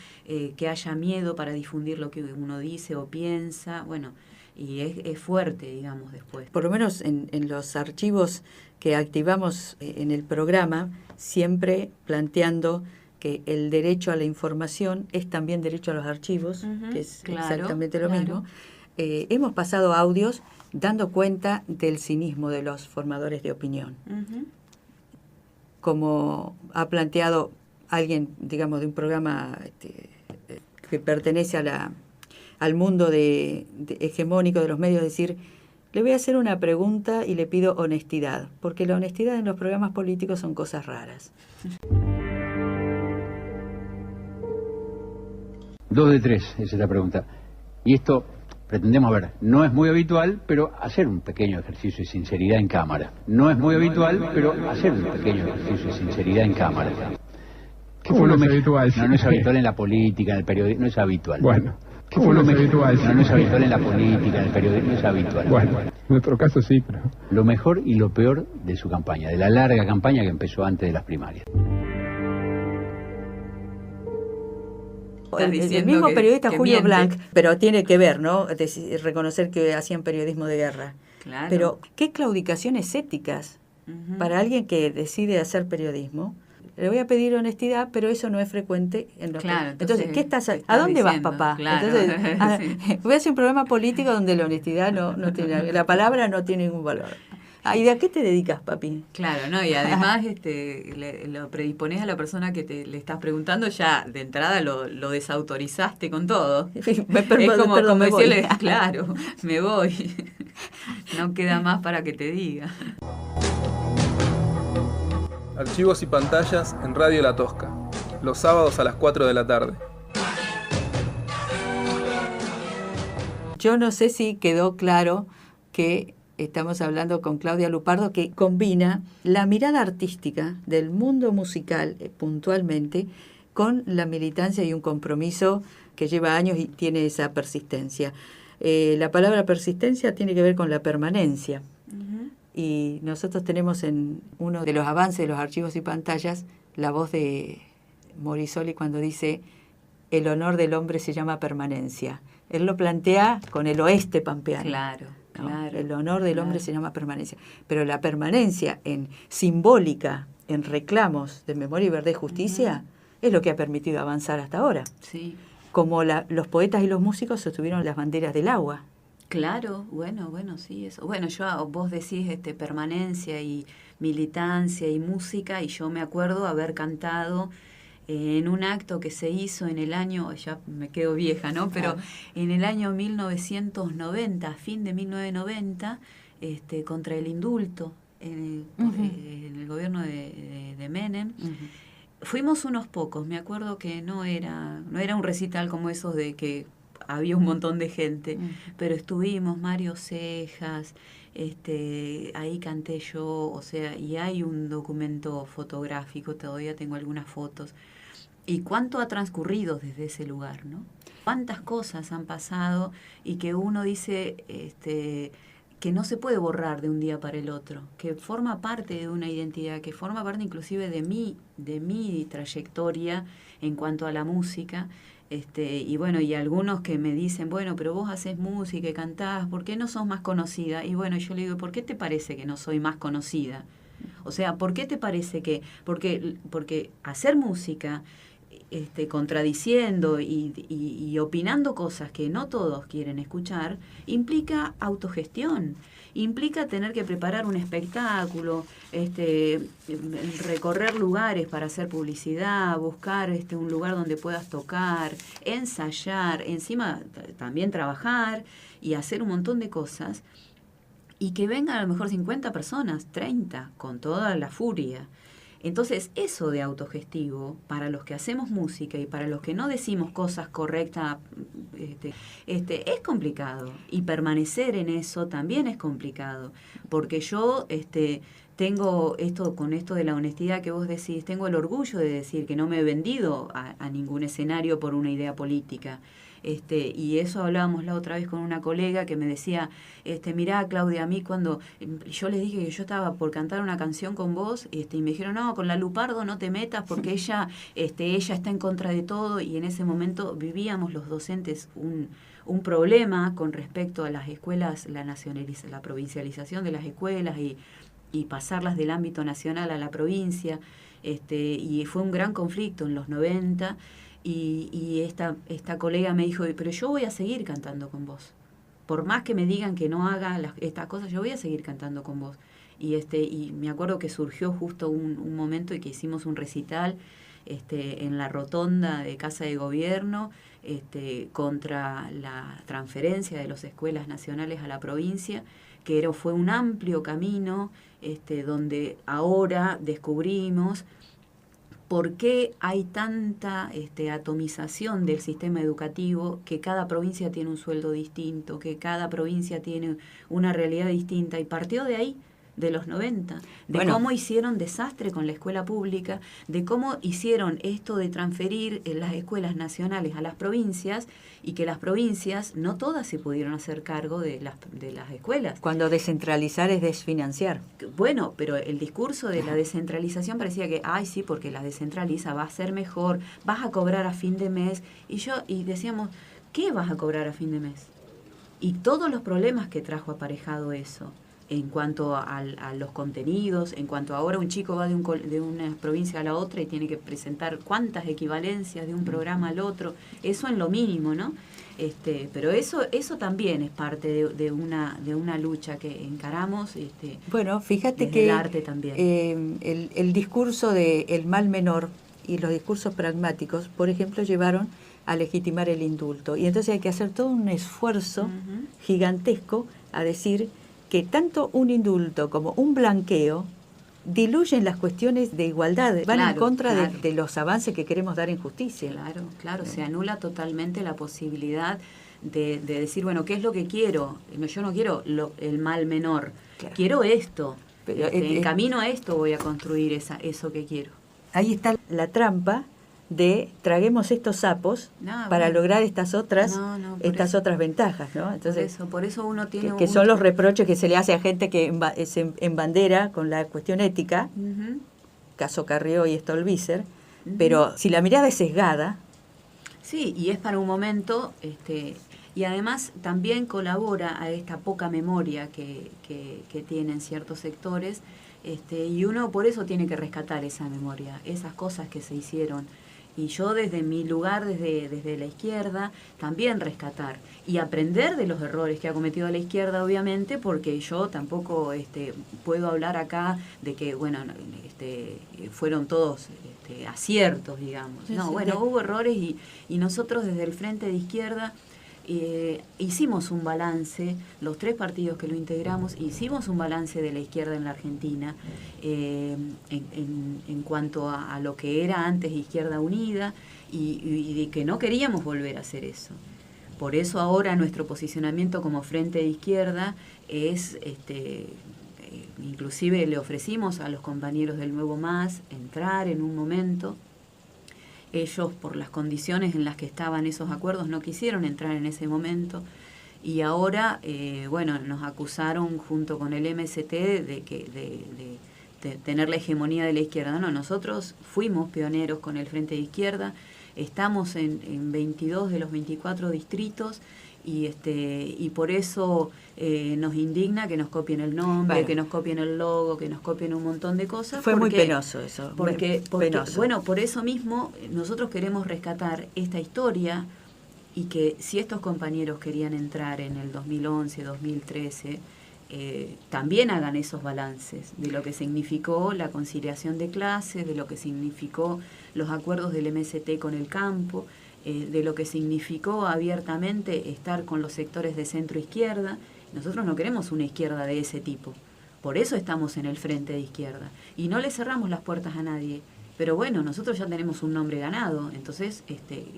que haya miedo para difundir lo que uno dice o piensa, bueno, y es fuerte, digamos, después. Por lo menos en los archivos que activamos en el programa, siempre planteando que el derecho a la información es también derecho a los archivos, que es exactamente lo mismo. Hemos pasado audios dando cuenta del cinismo de los formadores de opinión. Como ha planteado alguien, digamos, de un programa que pertenece al mundo hegemónico de los medios, decir, le voy a hacer una pregunta y le pido honestidad, porque la honestidad en los programas políticos son cosas raras. 2 de 3, esa es la pregunta. Y esto pretendemos ver, no es muy habitual, pero hacer un pequeño ejercicio de sinceridad en cámara. No es muy habitual, pero hacer un pequeño ejercicio de sinceridad en cámara. ¿Cómo no es habitual? No es habitual en la política, en el periodismo, no es habitual. Bueno. ¿Cómo no es habitual? No es habitual en la política, en el periodismo, no es habitual. Bueno, en nuestro caso sí, pero... Lo mejor y lo peor de su campaña, de la larga campaña que empezó antes de las primarias. El mismo periodista Julio Blanc, pero tiene que ver, ¿no? Reconocer que hacían periodismo de guerra. Claro. Pero, ¿qué claudicaciones éticas para alguien que decide hacer periodismo? Le voy a pedir honestidad, pero eso no es frecuente en los entonces, ¿qué estás ¿a dónde vas, papá? Claro, entonces, voy a hacer un programa político donde la honestidad no tiene, la palabra no tiene ningún valor. ¿Y de a qué te dedicas, papi? Claro, ¿no? Y además lo predisponés a la persona que le estás preguntando, ya de entrada lo desautorizaste con todo. Es como decirle, claro, me voy. No queda más para que te diga. Archivos y pantallas en Radio La Tosca, los sábados a las 4 de la tarde. Yo no sé si quedó claro que estamos hablando con Claudia Lupardo, que combina la mirada artística del mundo musical puntualmente con la militancia y un compromiso que lleva años y tiene esa persistencia. La palabra persistencia tiene que ver con la permanencia. Y nosotros tenemos en uno de los avances de los archivos y pantallas la voz de Morisoli cuando dice: el honor del hombre se llama permanencia. Él lo plantea con el oeste pampeano. Claro, ¿no? claro. El honor del hombre se llama permanencia. Pero la permanencia en simbólica, en reclamos de memoria y verdad y justicia, es lo que ha permitido avanzar hasta ahora. Sí. Como los poetas y los músicos sostuvieron las banderas del agua. Claro, bueno, sí, eso. Bueno, vos decís permanencia y militancia y música, y yo me acuerdo haber cantado en un acto que se hizo en el año, ya me quedo vieja, ¿no? Pero en el año 1990, fin de 1990, contra el indulto en el gobierno de Menem. Fuimos unos pocos, me acuerdo que no era un recital como esos de que había un montón de gente, pero estuvimos Mario Cejas, ahí canté yo, o sea, y hay un documento fotográfico, todavía tengo algunas fotos. Y cuánto ha transcurrido desde ese lugar, ¿no? Cuántas cosas han pasado y que uno dice que no se puede borrar de un día para el otro, que forma parte de una identidad, que forma parte inclusive de mi trayectoria en cuanto a la música. Y bueno, y algunos que me dicen, bueno, pero vos haces música y cantás, ¿por qué no sos más conocida? Y bueno, yo le digo, ¿por qué te parece que no soy más conocida? O sea, ¿por qué te parece que...? Porque hacer música, contradiciendo y opinando cosas que no todos quieren escuchar, implica autogestión, implica tener que preparar un espectáculo, recorrer lugares para hacer publicidad, buscar un lugar donde puedas tocar, ensayar, encima también trabajar y hacer un montón de cosas, y que vengan a lo mejor 50 personas, 30, con toda la furia. Entonces, eso de autogestivo, para los que hacemos música y para los que no decimos cosas correctas, es complicado. Y permanecer en eso también es complicado. Porque yo tengo con esto de la honestidad que vos decís, tengo el orgullo de decir que no me he vendido a ningún escenario por una idea política. Y eso hablábamos la otra vez con una colega que me decía, mirá, Claudia, a mí cuando yo les dije que yo estaba por cantar una canción con vos, y me dijeron, no, con la Lupardo no te metas porque ella está en contra de todo, y en ese momento vivíamos los docentes un problema con respecto a las escuelas, la provincialización de las escuelas y pasarlas del ámbito nacional a la provincia, y fue un gran conflicto en los 90. Y esta colega me dijo, pero yo voy a seguir cantando con vos. Por más que me digan que no haga estas cosas, yo voy a seguir cantando con vos. Y me acuerdo que surgió justo un momento y que hicimos un recital en la rotonda de Casa de Gobierno contra la transferencia de las escuelas nacionales a la provincia, que fue un amplio camino donde ahora descubrimos por qué hay tanta atomización del sistema educativo, que cada provincia tiene un sueldo distinto, que cada provincia tiene una realidad distinta, y partió de ahí, de los 90, cómo hicieron desastre con la escuela pública, de cómo hicieron esto de transferir las escuelas nacionales a las provincias, y que las provincias no todas se pudieron hacer cargo de las escuelas. Cuando descentralizar es desfinanciar. Bueno, pero el discurso de la descentralización parecía que, sí, porque la descentraliza va a ser mejor, vas a cobrar a fin de mes, y decíamos, ¿qué vas a cobrar a fin de mes? Y todos los problemas que trajo aparejado eso, en cuanto a los contenidos, en cuanto ahora un chico va de una provincia a la otra y tiene que presentar cuántas equivalencias de un programa al otro, eso en lo mínimo, ¿no? Pero eso también es parte de una lucha que encaramos. Bueno, fíjate que el arte también. El discurso del mal menor y los discursos pragmáticos, por ejemplo, llevaron a legitimar el indulto. Y entonces hay que hacer todo un esfuerzo gigantesco a decir que tanto un indulto como un blanqueo diluyen las cuestiones de igualdad, van en contra de los avances que queremos dar en justicia. Claro, se anula totalmente la posibilidad de decir, bueno, ¿qué es lo que quiero? Yo no quiero el mal menor, quiero esto. Pero en camino a esto voy a construir eso que quiero. Ahí está la trampa de traguemos estos sapos para lograr estas otras ventajas, ¿no? Entonces, por eso uno tiene que son los reproches que se le hace a gente que se embandera con la cuestión ética, caso Carrió y Stolbizer, pero si la mirada es sesgada. Sí, y es para un momento, y además también colabora a esta poca memoria que tienen ciertos sectores, y uno por eso tiene que rescatar esa memoria, esas cosas que se hicieron. Y yo desde mi lugar, desde la izquierda, también rescatar y aprender de los errores que ha cometido la izquierda, obviamente, porque yo tampoco puedo hablar acá de que, fueron todos aciertos, digamos. Hubo errores y nosotros desde el Frente de Izquierda hicimos un balance, los 3 partidos que lo integramos, hicimos un balance de la izquierda en la Argentina en cuanto a lo que era antes Izquierda Unida y de que no queríamos volver a hacer eso. Por eso ahora nuestro posicionamiento como Frente de Izquierda es, inclusive le ofrecimos a los compañeros del Nuevo Más entrar en un momento. Ellos, por las condiciones en las que estaban esos acuerdos, no quisieron entrar en ese momento. Y ahora, nos acusaron junto con el MST de tener la hegemonía de la izquierda. No, nosotros fuimos pioneros con el Frente de Izquierda. Estamos en 22 de los 24 distritos y por eso nos indigna que nos copien el nombre, que nos copien el logo, que nos copien un montón de cosas. Fue muy penoso eso. Porque por eso mismo nosotros queremos rescatar esta historia y que si estos compañeros querían entrar en el 2011, 2013, también hagan esos balances de lo que significó la conciliación de clases, de lo que significó los acuerdos del MST con el campo, de lo que significó abiertamente estar con los sectores de centro izquierda. Nosotros no queremos una izquierda de ese tipo, Por eso estamos en el frente de izquierda. Y no le cerramos las puertas a nadie. Pero bueno, nosotros ya tenemos un nombre ganado, entonces,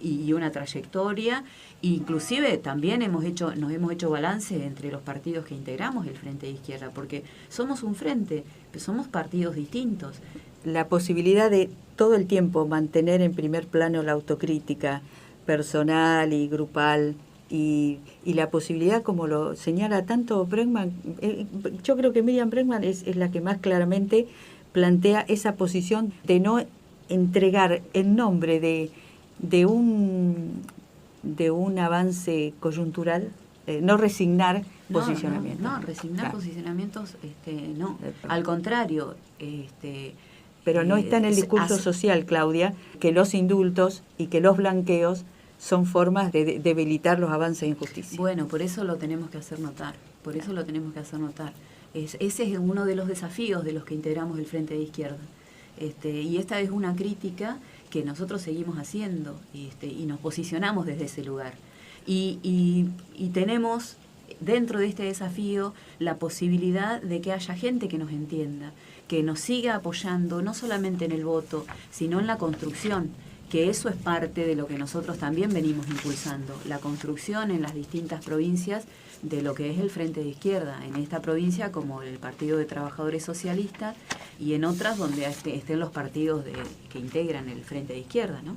y una trayectoria, inclusive también nos hemos hecho balance entre los partidos que integramos el Frente de Izquierda, porque somos un frente, pero somos partidos distintos. La posibilidad de todo el tiempo mantener en primer plano la autocrítica personal y grupal, y la posibilidad, como lo señala tanto Bregman, yo creo que Miriam Bregman es la que más claramente plantea esa posición de no entregar en nombre de un avance coyuntural, no resignar posicionamientos. No, resignar posicionamientos, no. Al contrario, pero no está en el discurso social, Claudia, que los indultos y que los blanqueos son formas de debilitar los avances en justicia. Bueno, por eso lo tenemos que hacer notar, Ese es uno de los desafíos de los que integramos el Frente de Izquierda. Y esta es una crítica que nosotros seguimos haciendo y nos posicionamos desde ese lugar. Y tenemos dentro de este desafío la posibilidad de que haya gente que nos entienda, que nos siga apoyando no solamente en el voto, sino en la construcción, que eso es parte de lo que nosotros también venimos impulsando, la construcción en las distintas provincias de lo que es el Frente de Izquierda, en esta provincia como el Partido de Trabajadores Socialistas y en otras donde estén los partidos que integran el Frente de Izquierda, ¿no?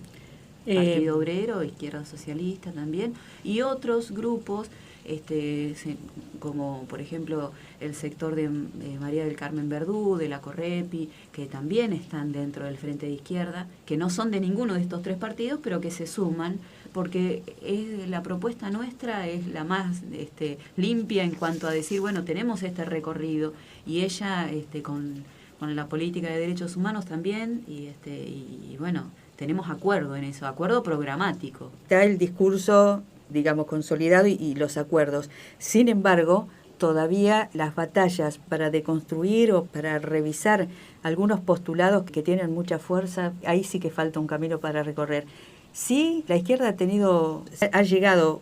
Partido Obrero, Izquierda Socialista también, y otros grupos, como por ejemplo el sector de María del Carmen Verdú, de la Correpi, que también están dentro del Frente de Izquierda, que no son de ninguno de estos tres partidos, pero que se suman, porque la propuesta nuestra es la más limpia en cuanto a decir, bueno, tenemos este recorrido, y ella con la política de derechos humanos también, y bueno, tenemos acuerdo en eso, acuerdo programático. Está el discurso, digamos, consolidado y los acuerdos. Sin embargo, todavía las batallas para deconstruir o para revisar algunos postulados que tienen mucha fuerza, ahí sí que falta un camino para recorrer. Sí, la izquierda ha llegado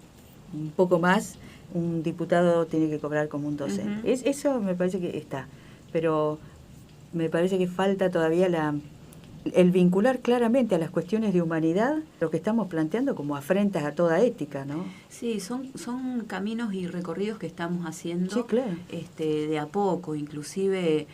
un poco más, un diputado tiene que cobrar como un docente. Uh-huh. Eso me parece que está, pero me parece que falta todavía el vincular claramente a las cuestiones de humanidad lo que estamos planteando como afrentas a toda ética, ¿no? Sí, son caminos y recorridos que estamos haciendo, sí, claro. De a poco, inclusive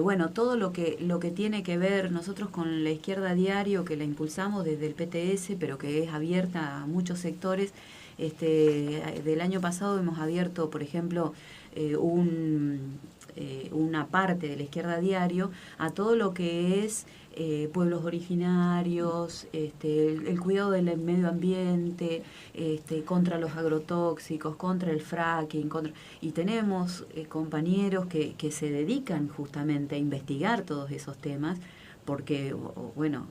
bueno, todo lo que tiene que ver nosotros con la izquierda diario, que la impulsamos desde el PTS, pero que es abierta a muchos sectores. Del año pasado hemos abierto, por ejemplo, una parte de la izquierda diario a todo lo que es pueblos originarios, el cuidado del medio ambiente, contra los agrotóxicos, contra el fracking, y tenemos compañeros que se dedican justamente a investigar todos esos temas, porque bueno,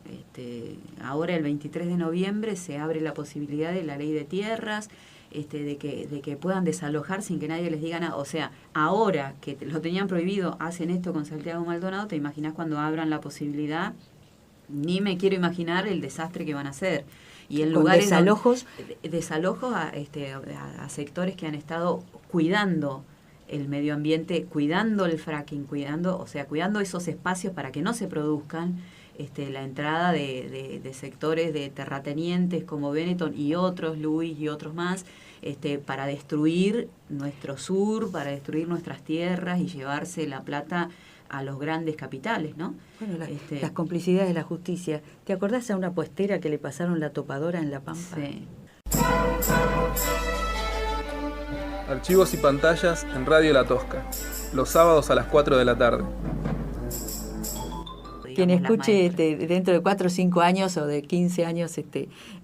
ahora el 23 de noviembre se abre la posibilidad de la ley de tierras, de que puedan desalojar sin que nadie les diga nada. O sea, ahora que lo tenían prohibido, hacen esto con Santiago Maldonado, te imaginas cuando abran la posibilidad, ni me quiero imaginar el desastre que van a hacer. Y en lugares desalojos a sectores que han estado cuidando el medio ambiente, cuidando el fracking, cuidando esos espacios para que no se produzcan la entrada de sectores de terratenientes como Benetton y otros, Luis y otros más, para destruir nuestro sur, para destruir nuestras tierras y llevarse la plata a los grandes capitales, ¿no? Bueno, las complicidades de la justicia. ¿Te acordás a una puestera que le pasaron la topadora en La Pampa? Sí. Archivos y pantallas en Radio La Tosca, los sábados a las 4 de la tarde. Quien escuche dentro de 4 o 5 años o de 15 años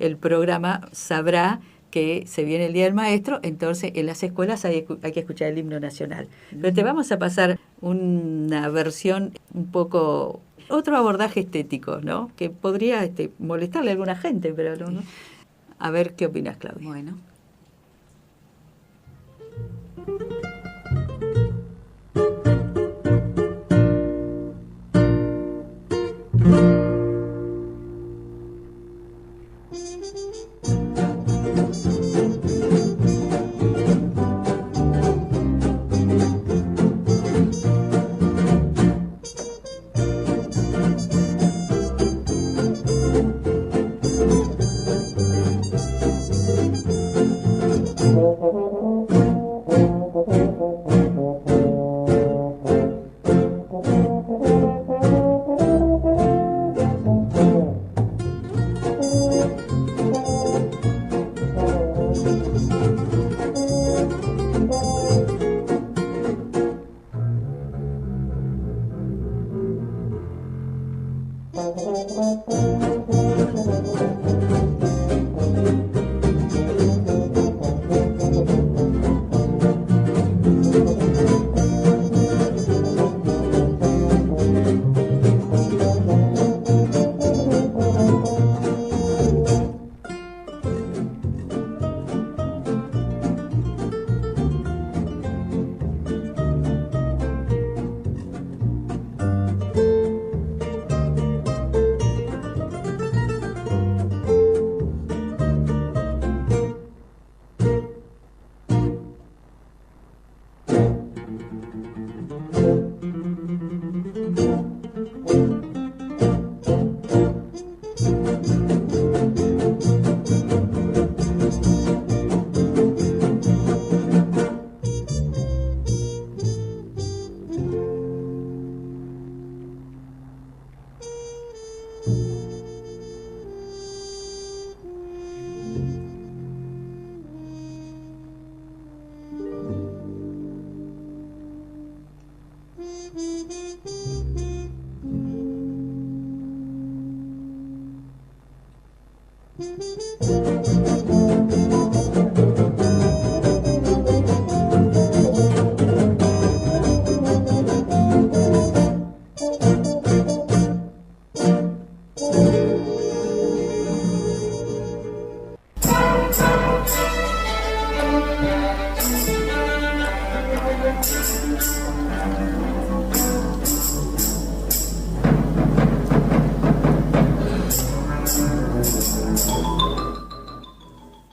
el programa sabrá que se viene el Día del Maestro, entonces en las escuelas hay que escuchar el himno nacional. Pero te vamos a pasar una versión un poco, otro abordaje estético, ¿no? Que podría molestarle a alguna gente, pero no. A ver qué opinas, Claudia. Bueno.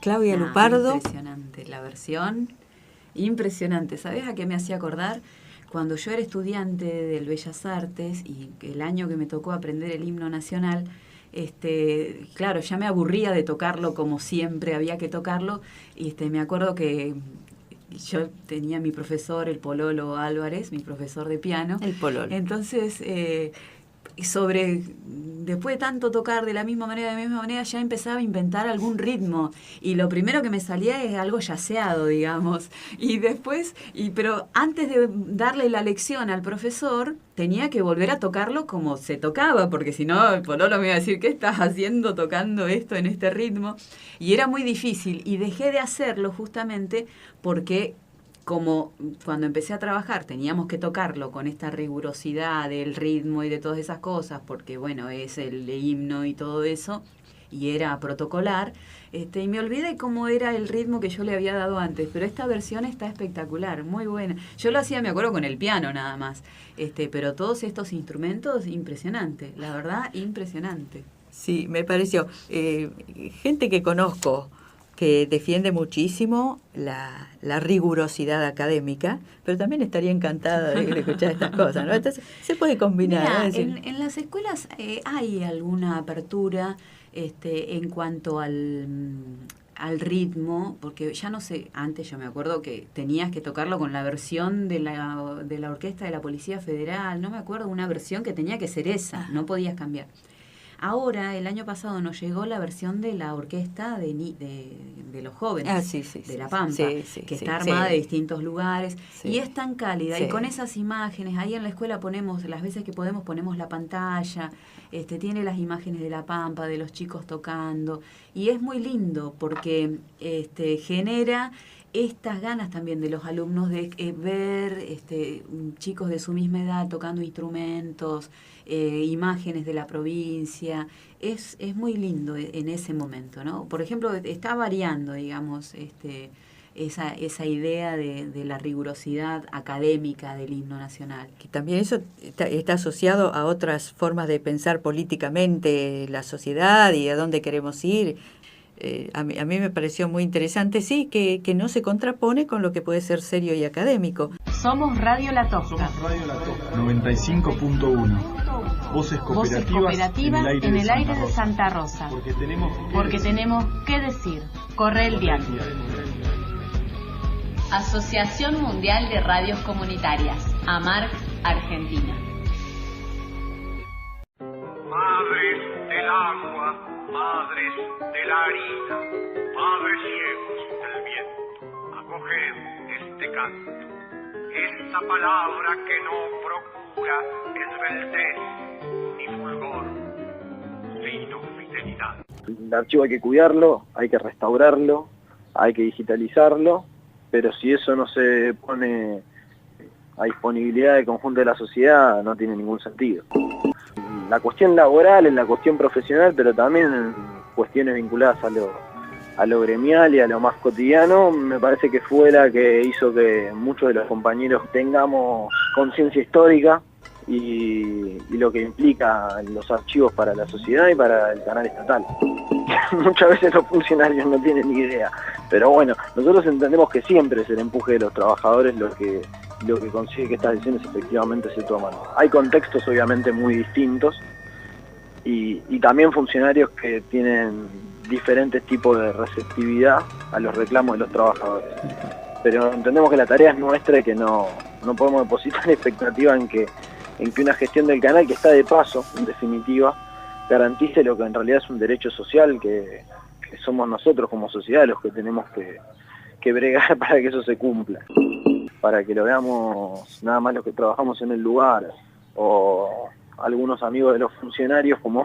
Claudia Lupardo. Impresionante la versión, impresionante. ¿Sabes a qué me hacía acordar? Cuando yo era estudiante del Bellas Artes y el año que me tocó aprender el himno nacional, claro, ya me aburría de tocarlo como siempre había que tocarlo. Me acuerdo que yo tenía mi profesor, el Pololo Álvarez, mi profesor de piano. El Pololo. Entonces, después de tanto tocar de la misma manera, ya empezaba a inventar algún ritmo. Y lo primero que me salía es algo yaceado, digamos. Y después, pero antes de darle la lección al profesor, tenía que volver a tocarlo como se tocaba, porque si no, el Pololo me iba a decir, ¿qué estás haciendo tocando esto en este ritmo? Y era muy difícil. Y dejé de hacerlo justamente porque, como cuando empecé a trabajar teníamos que tocarlo con esta rigurosidad del ritmo y de todas esas cosas, porque bueno, es el himno y todo eso, y era protocolar, y me olvidé cómo era el ritmo que yo le había dado antes, pero esta versión está espectacular, muy buena. Yo lo hacía, me acuerdo, con el piano nada más, pero todos estos instrumentos, impresionante, la verdad, impresionante. Sí, me pareció. Gente que conozco que defiende muchísimo la rigurosidad académica, pero también estaría encantada de escuchar estas cosas, ¿no? Entonces, se puede combinar. Mirá, en las escuelas hay alguna apertura en cuanto al ritmo, porque ya no sé, antes yo me acuerdo que tenías que tocarlo con la versión de la orquesta de la Policía Federal, no me acuerdo, una versión que tenía que ser esa, no podías cambiar. Ahora, el año pasado nos llegó la versión de la orquesta de los jóvenes, de La Pampa, que está armada de distintos lugares, y es tan cálida, y con esas imágenes, ahí en la escuela ponemos, las veces que podemos, ponemos la pantalla, tiene las imágenes de La Pampa, de los chicos tocando, y es muy lindo, porque genera estas ganas también de los alumnos de ver chicos de su misma edad tocando instrumentos, imágenes de la provincia. Es muy lindo en ese momento, ¿no? Por ejemplo, está variando, digamos, esa idea de la rigurosidad académica del himno nacional. Que también eso está asociado a otras formas de pensar políticamente la sociedad y a dónde queremos ir. A mí me pareció muy interesante, sí, que no se contrapone con lo que puede ser serio y académico. Somos Radio La Tosca. 95.1. Voces cooperativas en el aire de Santa Rosa. Porque tenemos que decir. Corre el diario. Asociación Mundial de Radios Comunitarias. AMARC, Argentina. Madres del agua, madres de la harina, padres ciegos del viento, acoged este canto, esta palabra que no procura esbeltez ni fulgor, El archivo hay que cuidarlo, hay que restaurarlo, hay que digitalizarlo, pero si eso no se pone a disponibilidad del conjunto de la sociedad, no tiene ningún sentido. La cuestión laboral es la cuestión profesional, pero también en cuestiones vinculadas a lo gremial y a lo más cotidiano, me parece que fue la que hizo que muchos de los compañeros tengamos conciencia histórica y lo que implica los archivos para la sociedad y para el canal estatal. Muchas veces los funcionarios no tienen ni idea, pero bueno, nosotros entendemos que siempre es el empuje de los trabajadores lo que consigue que estas decisiones efectivamente se toman. Hay contextos obviamente muy distintos y también funcionarios que tienen diferentes tipos de receptividad a los reclamos de los trabajadores. Pero entendemos que la tarea es nuestra y que no podemos depositar expectativa en que una gestión del canal, que está de paso, en definitiva, garantice lo que en realidad es un derecho social, que somos nosotros como sociedad los que tenemos que bregar para que eso se cumpla. Para que lo veamos nada más los que trabajamos en el lugar, o algunos amigos de los funcionarios, como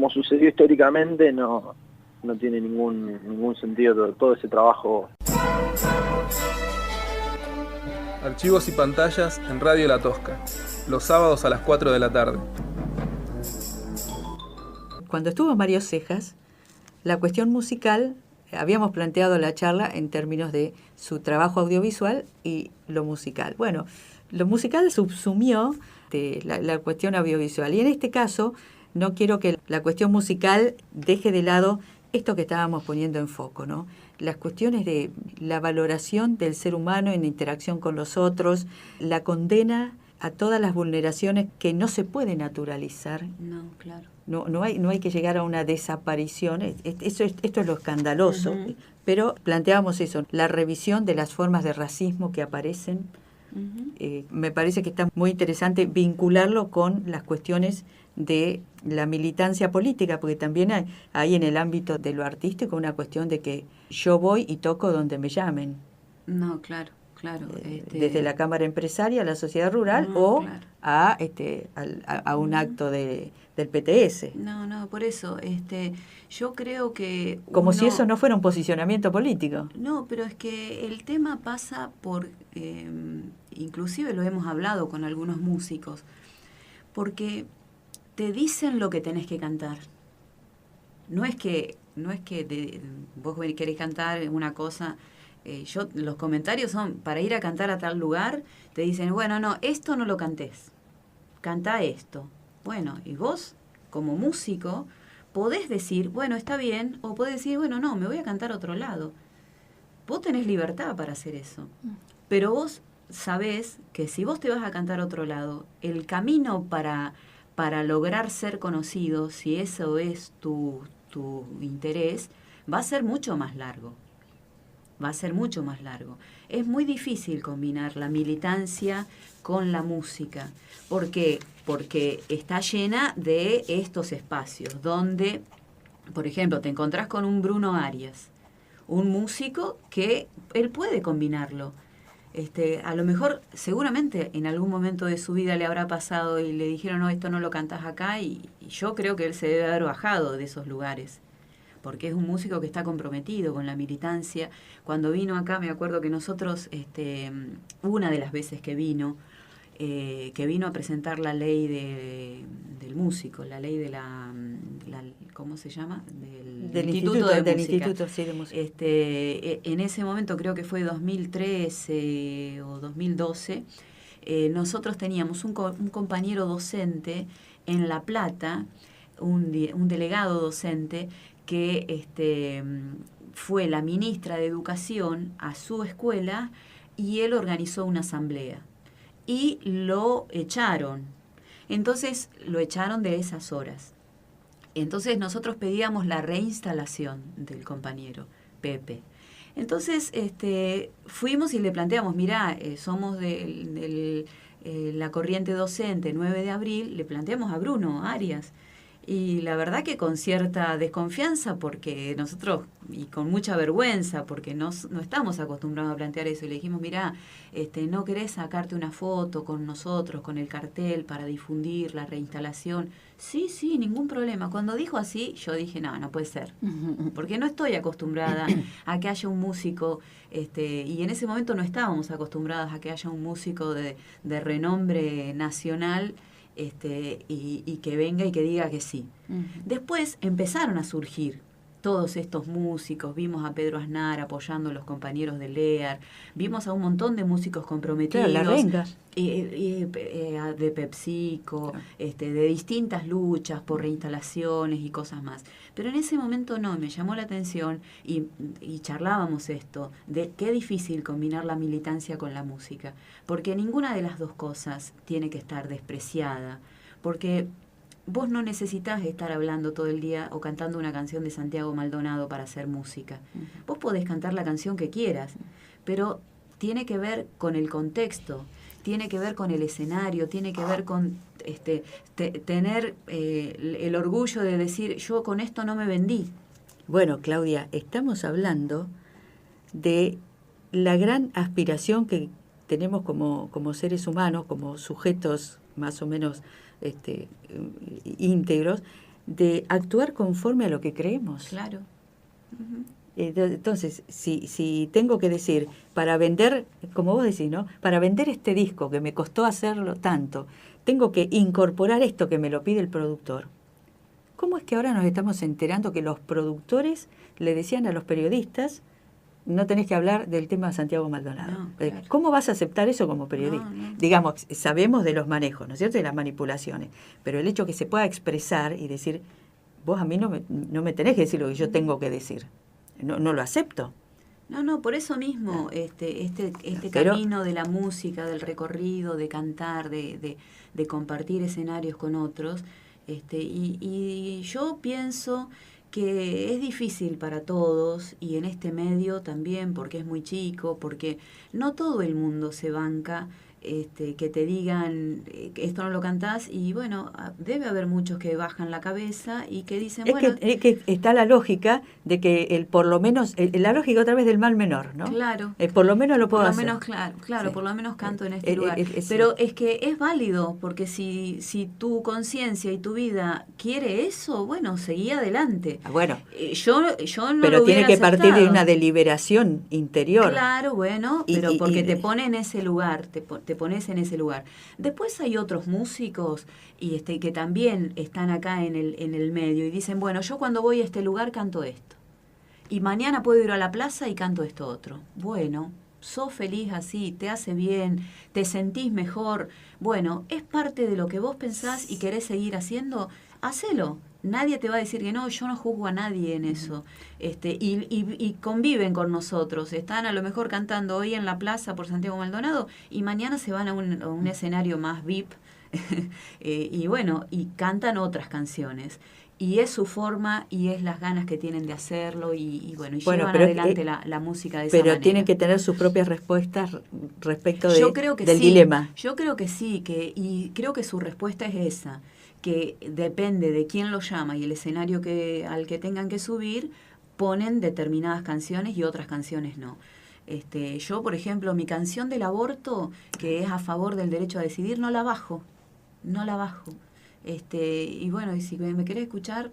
sucedió históricamente, no tiene ningún sentido todo ese trabajo. Archivos y pantallas en Radio La Tosca, los sábados a las 4 de la tarde. Cuando estuvo Mario Cejas, la cuestión musical, habíamos planteado la charla en términos de su trabajo audiovisual y lo musical. Bueno, lo musical subsumió la cuestión audiovisual, y en este caso no quiero que la cuestión musical deje de lado esto que estábamos poniendo en foco, ¿no? Las cuestiones de la valoración del ser humano en interacción con los otros, la condena a todas las vulneraciones que no se puede naturalizar. No, claro. No hay que llegar a una desaparición. Esto es lo escandaloso. Uh-huh. Pero planteamos eso, la revisión de las formas de racismo que aparecen. Uh-huh. Me parece que está muy interesante vincularlo con las cuestiones de la militancia política, porque también hay en el ámbito de lo artístico una cuestión de que yo voy y toco donde me llamen. No, claro. Desde la Cámara Empresaria a la sociedad rural, o claro, a un acto del PTS. No, por eso, yo creo que... Como si eso no fuera un posicionamiento político. No, pero es que el tema pasa por, inclusive lo hemos hablado con algunos músicos, porque te dicen lo que tenés que cantar. No es que vos querés cantar una cosa... los comentarios son, para ir a cantar a tal lugar, te dicen, bueno, no, esto no lo cantés, cantá esto. Bueno, y vos, como músico, podés decir, bueno, está bien, o podés decir, bueno, no, me voy a cantar a otro lado. Vos tenés libertad para hacer eso. Pero vos sabés que si vos te vas a cantar a otro lado, el camino para lograr ser conocido, si eso es tu interés, va a ser mucho más largo. Es muy difícil combinar la militancia con la música. ¿Por qué? Porque está llena de estos espacios donde, por ejemplo, te encontrás con un Bruno Arias, un músico que él puede combinarlo. A lo mejor, seguramente, en algún momento de su vida le habrá pasado y le dijeron, no, esto no lo cantás acá, y yo creo que él se debe haber bajado de esos lugares, porque es un músico que está comprometido con la militancia. Cuando vino acá, me acuerdo que nosotros, una de las veces que vino a presentar la ley del músico, la ley de la ¿cómo se llama? Del Instituto de Música. Instituto, sí, de Música. En ese momento, creo que fue 2013 o 2012, nosotros teníamos un compañero docente en La Plata, un delegado docente, que fue la ministra de Educación a su escuela, y él organizó una asamblea y lo echaron. Entonces lo echaron de esas horas. Entonces nosotros pedíamos la reinstalación del compañero Pepe. Entonces fuimos y le planteamos, mirá, somos de la corriente docente 9 de abril, le planteamos a Bruno Arias, Y la verdad que con cierta desconfianza, porque nosotros, y con mucha vergüenza, porque no estamos acostumbrados a plantear eso, y le dijimos, mirá, ¿no querés sacarte una foto con nosotros, con el cartel, para difundir la reinstalación? Sí, ningún problema. Cuando dijo así, yo dije, no puede ser, porque no estoy acostumbrada a que haya un músico, y en ese momento no estábamos acostumbradas a que haya un músico de renombre nacional, y que venga y que diga que sí. Después empezaron a surgir todos estos músicos, vimos a Pedro Aznar apoyando a los compañeros de LEAR, vimos a un montón de músicos comprometidos, claro, la renga. De PepsiCo, de distintas luchas por reinstalaciones y cosas más. Pero en ese momento no, me llamó la atención y charlábamos esto, de qué difícil combinar la militancia con la música, porque ninguna de las dos cosas tiene que estar despreciada, porque vos no necesitas estar hablando todo el día o cantando una canción de Santiago Maldonado para hacer música. Vos podés cantar la canción que quieras, pero tiene que ver con el contexto, tiene que ver con el escenario, tiene que ver con tener el orgullo de decir, yo con esto no me vendí. Bueno, Claudia, estamos hablando de la gran aspiración que tenemos como seres humanos, como sujetos más o menos íntegros, de actuar conforme a lo que creemos. Claro. Entonces, si tengo que decir, para vender, como vos decís, ¿no? Para vender este disco que me costó hacerlo tanto, tengo que incorporar esto que me lo pide el productor. ¿Cómo es que ahora nos estamos enterando que los productores le decían a los periodistas, no tenés que hablar del tema de Santiago Maldonado? No, claro. ¿Cómo vas a aceptar eso como periodista? No. Digamos, sabemos de los manejos, ¿no es cierto?, de las manipulaciones, pero el hecho que se pueda expresar y decir, vos a mí no me tenés que decir lo que yo tengo que decir, no lo acepto. No, por eso mismo, este Pero, camino de la música, del recorrido, de cantar, de compartir escenarios con otros, y yo pienso que es difícil para todos, y en este medio también, porque es muy chico, porque no todo el mundo se banca, que te digan, esto no lo cantás, y bueno, debe haber muchos que bajan la cabeza y que dicen, es que está la lógica de que por lo menos, la lógica otra vez del mal menor, ¿no? Claro. Por lo menos lo puedo hacer. Claro, Sí. por lo menos canto en este lugar. Pero es que es válido, porque si tu conciencia y tu vida quiere eso, bueno, seguí adelante. Bueno, yo no pero lo tiene hubiera que partir de aceptado. una deliberación interior. Claro, bueno, pero porque te pone en ese lugar, te pones en ese lugar. Después hay otros músicos que también están acá en el medio y dicen, bueno, yo cuando voy a este lugar canto esto. Y mañana puedo ir a la plaza y canto esto otro. Bueno, sos feliz así, te hace bien, te sentís mejor. Bueno, es parte de lo que vos pensás y querés seguir haciendo, hacelo. Nadie te va a decir que no, yo no juzgo a nadie en eso. Y conviven con nosotros. Están a lo mejor cantando hoy en la plaza por Santiago Maldonado y mañana se van a un escenario más VIP y bueno, y cantan otras canciones. Y es su forma y es las ganas que tienen de hacerlo y llevan adelante la música de esa manera. Pero tienen que tener sus propias respuestas respecto del sí, dilema. Yo creo que sí, y creo que su respuesta es esa, que depende de quién lo llama y el escenario al que tengan que subir, ponen determinadas canciones y otras canciones no. Yo, por ejemplo, mi canción del aborto, que es a favor del derecho a decidir, no la bajo. Y bueno, y si me querés escuchar,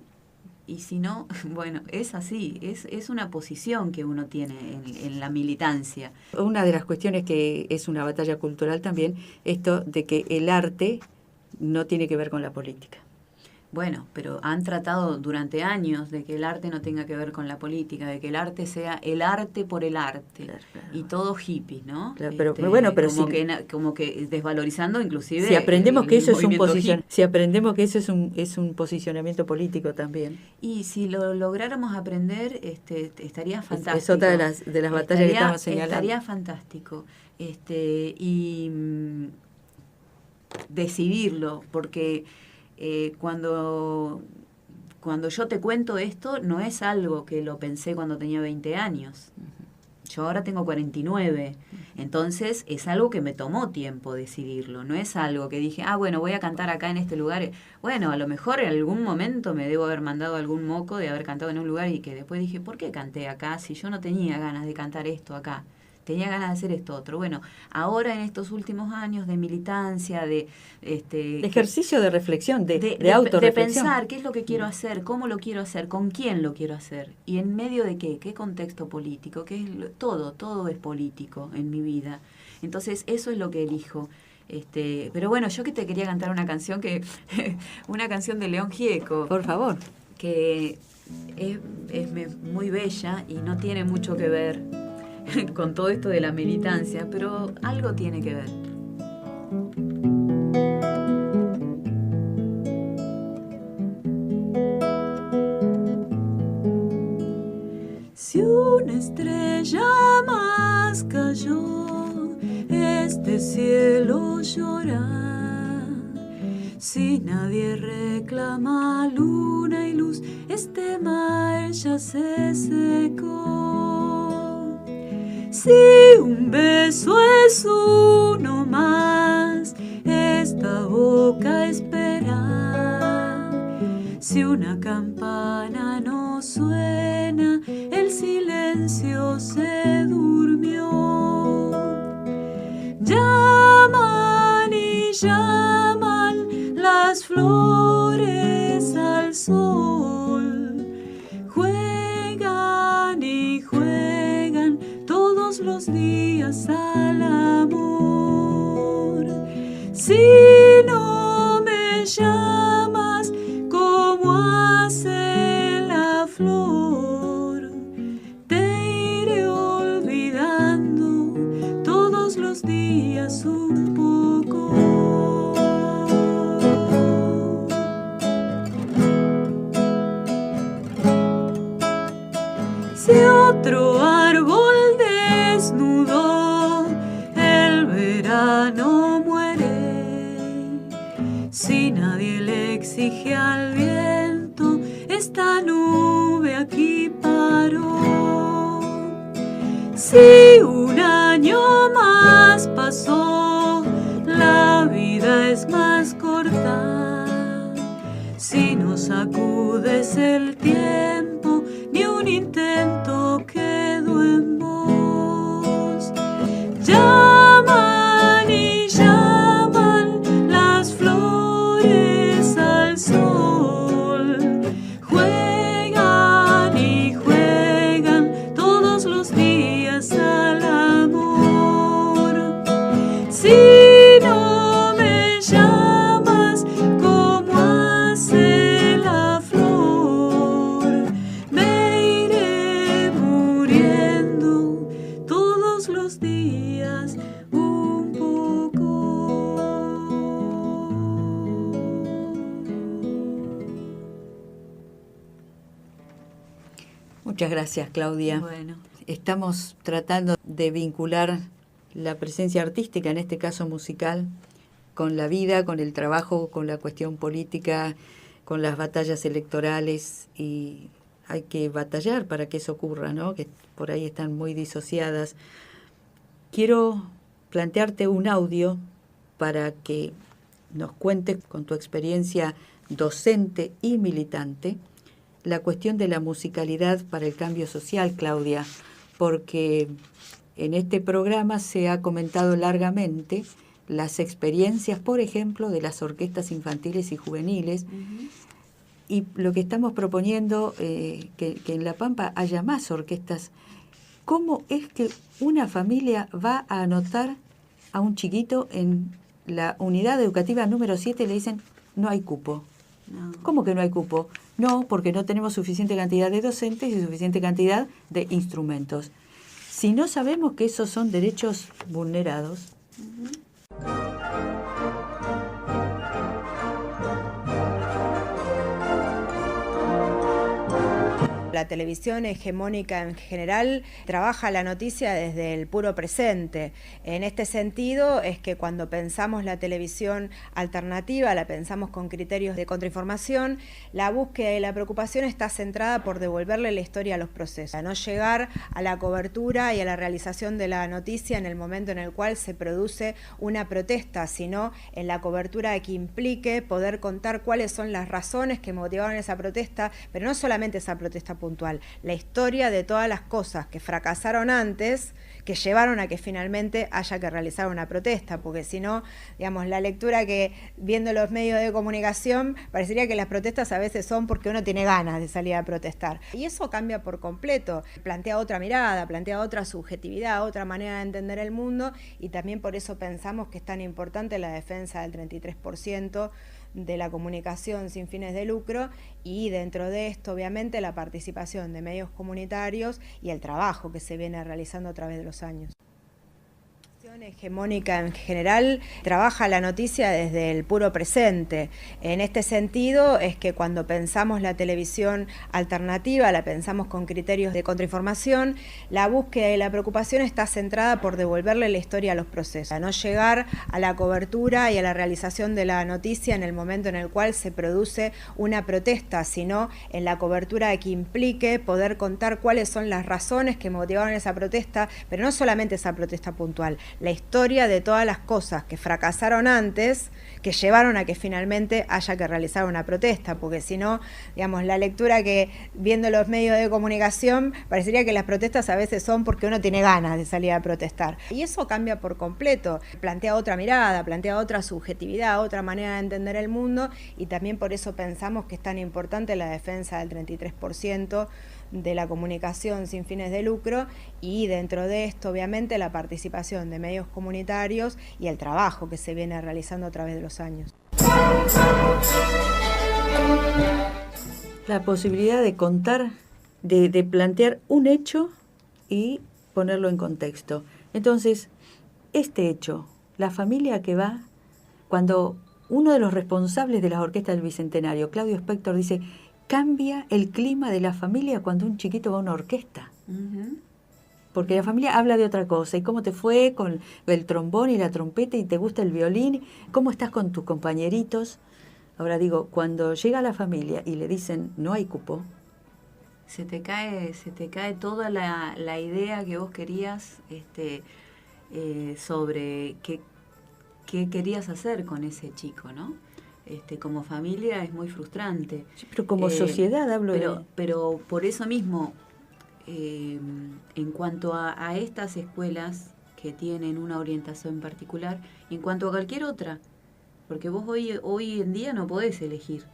y si no, bueno, es así, es una posición que uno tiene en la militancia. Una de las cuestiones que es una batalla cultural también, esto de que el arte no tiene que ver con la política. Bueno, pero han tratado durante años de que el arte no tenga que ver con la política, de que el arte sea el arte por el arte, claro. Y todo hippie, ¿no? Claro, pero como que desvalorizando inclusive. Si aprendemos que eso es un posicionamiento político también. Y si lo lográramos aprender, estaría fantástico. Es otra de las batallas que estamos señalando. Estaría fantástico. Y decidirlo, porque cuando yo te cuento esto, no es algo que lo pensé cuando tenía 20 años. Yo ahora tengo 49 Entonces es algo que me tomó tiempo decidirlo, no es algo que dije, bueno, voy a cantar acá en este lugar. Bueno, a lo mejor en algún momento me debo haber mandado algún moco de haber cantado en un lugar y que después dije, ¿por qué canté acá si yo no tenía ganas de cantar esto acá? Tenía ganas de hacer esto otro. Bueno, ahora en estos últimos años de militancia, de ejercicio de reflexión, de autorreflexión. De pensar qué es lo que quiero hacer, cómo lo quiero hacer, con quién lo quiero hacer, y en medio de qué contexto político, todo es político en mi vida. Entonces eso es lo que elijo. Pero bueno, yo que te quería cantar una canción una canción de León Gieco. Por favor. Que es muy bella y no tiene mucho que ver con todo esto de la militancia, pero algo tiene que ver. Si una estrella más cayó, este cielo llora. Si nadie reclama luna y luz, este mar ya se secó. Si un beso es uno más, esta boca espera. Si una campana no suena, el silencio se durmió. Llaman y llaman las flores al sol. Juegan y juegan todos los días al amor. Si no me llamas como hace la flor, te iré olvidando todos los días un poco. Si otro árbol desnudo, el verano muere. Si nadie le exige al viento, esta nube aquí paró. Si un año más pasó, la vida es más corta. Si no sacudes el tiempo, ni un intento quedó en vos. Llaman y llaman las flores al sol. Juegan y juegan todos los días al amor. Si no me llamas como hace la flor, me iré muriendo todos los días un poco. Muchas gracias, Claudia. Bueno. Estamos tratando de vincular la presencia artística, en este caso musical, con la vida, con el trabajo, con la cuestión política, con las batallas electorales, y hay que batallar para que eso ocurra, ¿no? Que por ahí están muy disociadas. Quiero plantearte un audio para que nos cuentes con tu experiencia docente y militante la cuestión de la musicalidad para el cambio social, Claudia, porque en este programa se ha comentado largamente las experiencias, por ejemplo, de las orquestas infantiles y juveniles, y lo que estamos proponiendo, que en La Pampa haya más orquestas. ¿Cómo es que una familia va a anotar a un chiquito en la unidad educativa número 7 y le dicen, no hay cupo? No. ¿Cómo que no hay cupo? No, porque no tenemos suficiente cantidad de docentes y suficiente cantidad de instrumentos. Si no sabemos que esos son derechos vulnerados. la televisión hegemónica en general trabaja la noticia desde el puro presente. En este sentido es que cuando pensamos la televisión alternativa, la pensamos con criterios de contrainformación, la búsqueda y la preocupación está centrada por devolverle la historia a los procesos, a no llegar a la cobertura y a la realización de la noticia en el momento en el cual se produce una protesta, sino en la cobertura que implique poder contar cuáles son las razones que motivaron esa protesta, pero no solamente esa protesta puntual, la historia de todas las cosas que fracasaron antes, que llevaron a que finalmente haya que realizar una protesta, porque si no, digamos, la lectura que viendo los medios de comunicación parecería que las protestas a veces son porque uno tiene ganas de salir a protestar. Y eso cambia por completo, plantea otra mirada, plantea otra subjetividad, otra manera de entender el mundo, y también por eso pensamos que es tan importante la defensa del 33% de la comunicación sin fines de lucro, y dentro de esto obviamente la participación de medios comunitarios y el trabajo que se viene realizando a través de los años. Hegemónica en general trabaja la noticia desde el puro presente. En este sentido es que cuando pensamos la televisión alternativa, la pensamos con criterios de contrainformación, la búsqueda y la preocupación está centrada por devolverle la historia a los procesos, a no llegar a la cobertura y a la realización de la noticia en el momento en el cual se produce una protesta, sino en la cobertura que implique poder contar cuáles son las razones que motivaron esa protesta, pero no solamente esa protesta puntual, la historia de todas las cosas que fracasaron antes, que llevaron a que finalmente haya que realizar una protesta, porque si no, digamos, la lectura que viendo los medios de comunicación parecería que las protestas a veces son porque uno tiene ganas de salir a protestar. Y eso cambia por completo, plantea otra mirada, plantea otra subjetividad, otra manera de entender el mundo, y también por eso pensamos que es tan importante la defensa del 33% de la comunicación sin fines de lucro, y dentro de esto obviamente la participación de medios comunitarios y el trabajo que se viene realizando a través de los años. La posibilidad de contar, de plantear un hecho y ponerlo en contexto. Entonces, este hecho, la familia que va, cuando uno de los responsables de las orquestas del Bicentenario, Claudio Spector, dice: cambia el clima de la familia cuando un chiquito va a una orquesta. Porque la familia habla de otra cosa. ¿Y cómo te fue con el trombón y la trompeta? ¿Y te gusta el violín? ¿Cómo estás con tus compañeritos? Ahora digo, cuando llega la familia y le dicen no hay cupo, se te cae toda la idea que vos querías sobre qué querías hacer con ese chico, ¿no? Como familia es muy frustrante. Sí, pero como sociedad hablo pero por eso mismo, en cuanto a estas escuelas que tienen una orientación particular, y en cuanto a cualquier otra, porque vos hoy en día no podés elegir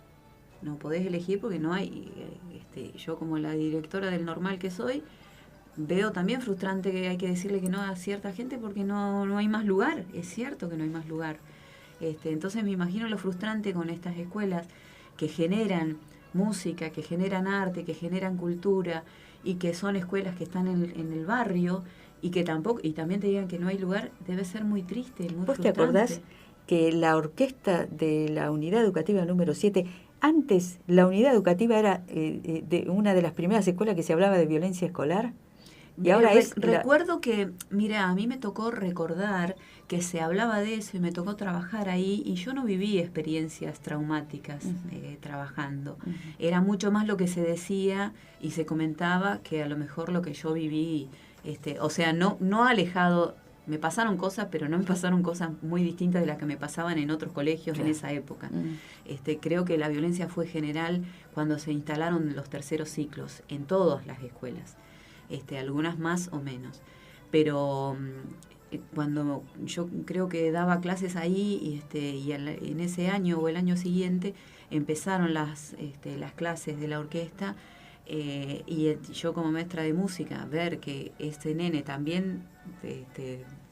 porque no hay, yo como la directora del Normal que soy, veo también frustrante que hay que decirle que no a cierta gente porque no hay más lugar. Es cierto que no hay más lugar. Entonces me imagino lo frustrante con estas escuelas que generan música, que generan arte, que generan cultura, y que son escuelas que están en el barrio, y que tampoco, y también te digan que no hay lugar. Debe ser muy triste, muy frustrante. ¿Vos te acordás que la orquesta de la unidad educativa número 7, antes la unidad educativa era de una de las primeras escuelas que se hablaba de violencia escolar? Y ahora recuerdo que, mira, a mí me tocó recordar que se hablaba de eso y me tocó trabajar ahí, y yo no viví experiencias traumáticas trabajando. Era mucho más lo que se decía y se comentaba que a lo mejor lo que yo viví, o sea, no alejado. Me pasaron cosas, pero no me pasaron cosas muy distintas de las que me pasaban en otros colegios en esa época. Creo que la violencia fue general cuando se instalaron los terceros ciclos en todas las escuelas. Algunas más o menos, pero cuando yo creo que daba clases ahí y en ese año o el año siguiente empezaron las clases de la orquesta, y yo como maestra de música, ver que este nene también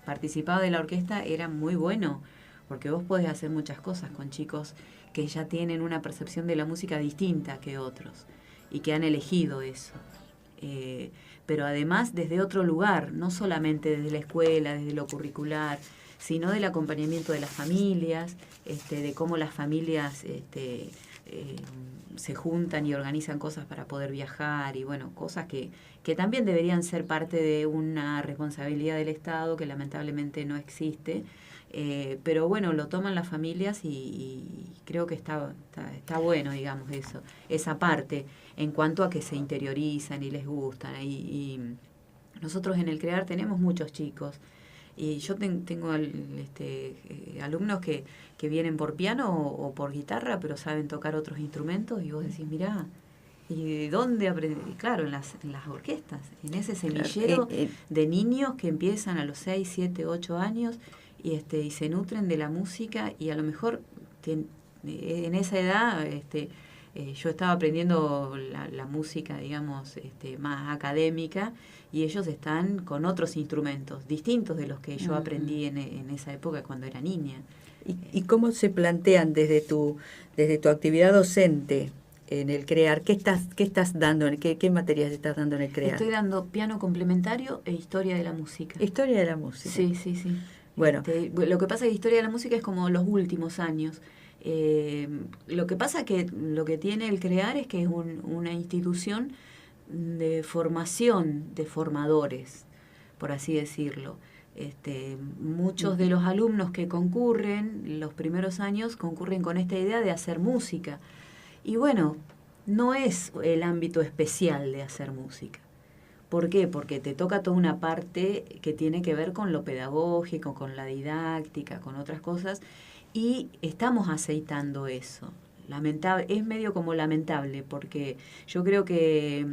participaba de la orquesta era muy bueno, porque vos podés hacer muchas cosas con chicos que ya tienen una percepción de la música distinta que otros y que han elegido eso. Pero además desde otro lugar, no solamente desde la escuela, desde lo curricular, sino del acompañamiento de las familias, de cómo las familias se juntan y organizan cosas para poder viajar y bueno, cosas que también deberían ser parte de una responsabilidad del Estado que lamentablemente no existe. Pero bueno, lo toman las familias y creo que está bueno, digamos, esa parte en cuanto a que se interiorizan y les gustan. Y nosotros en el CREAR tenemos muchos chicos y yo tengo alumnos que vienen por piano o por guitarra, pero saben tocar otros instrumentos y vos decís, mirá, ¿y dónde aprendí? Claro, en las orquestas, en ese semillero de niños que empiezan a los 6, 7, 8 años y se nutren de la música y a lo mejor en esa edad yo estaba aprendiendo la música, digamos, más académica y ellos están con otros instrumentos distintos de los que yo aprendí en esa época cuando era niña. ¿Y cómo se plantean desde tu actividad docente en el CREAR? ¿Qué estás dando? ¿Qué materias estás dando en el CREAR? Estoy dando piano complementario e historia de la música. ¿Historia de la música? Sí. Bueno. Lo que pasa es que historia de la música es como los últimos años. Lo que pasa que lo que tiene el CREAR es que es una institución de formación de formadores, por así decirlo. Muchos de los alumnos que concurren, los primeros años, concurren con esta idea de hacer música. Y bueno, no es el ámbito especial de hacer música. ¿Por qué? Porque te toca toda una parte que tiene que ver con lo pedagógico, con la didáctica, con otras cosas, y estamos aceitando eso. Es medio como lamentable, porque yo creo que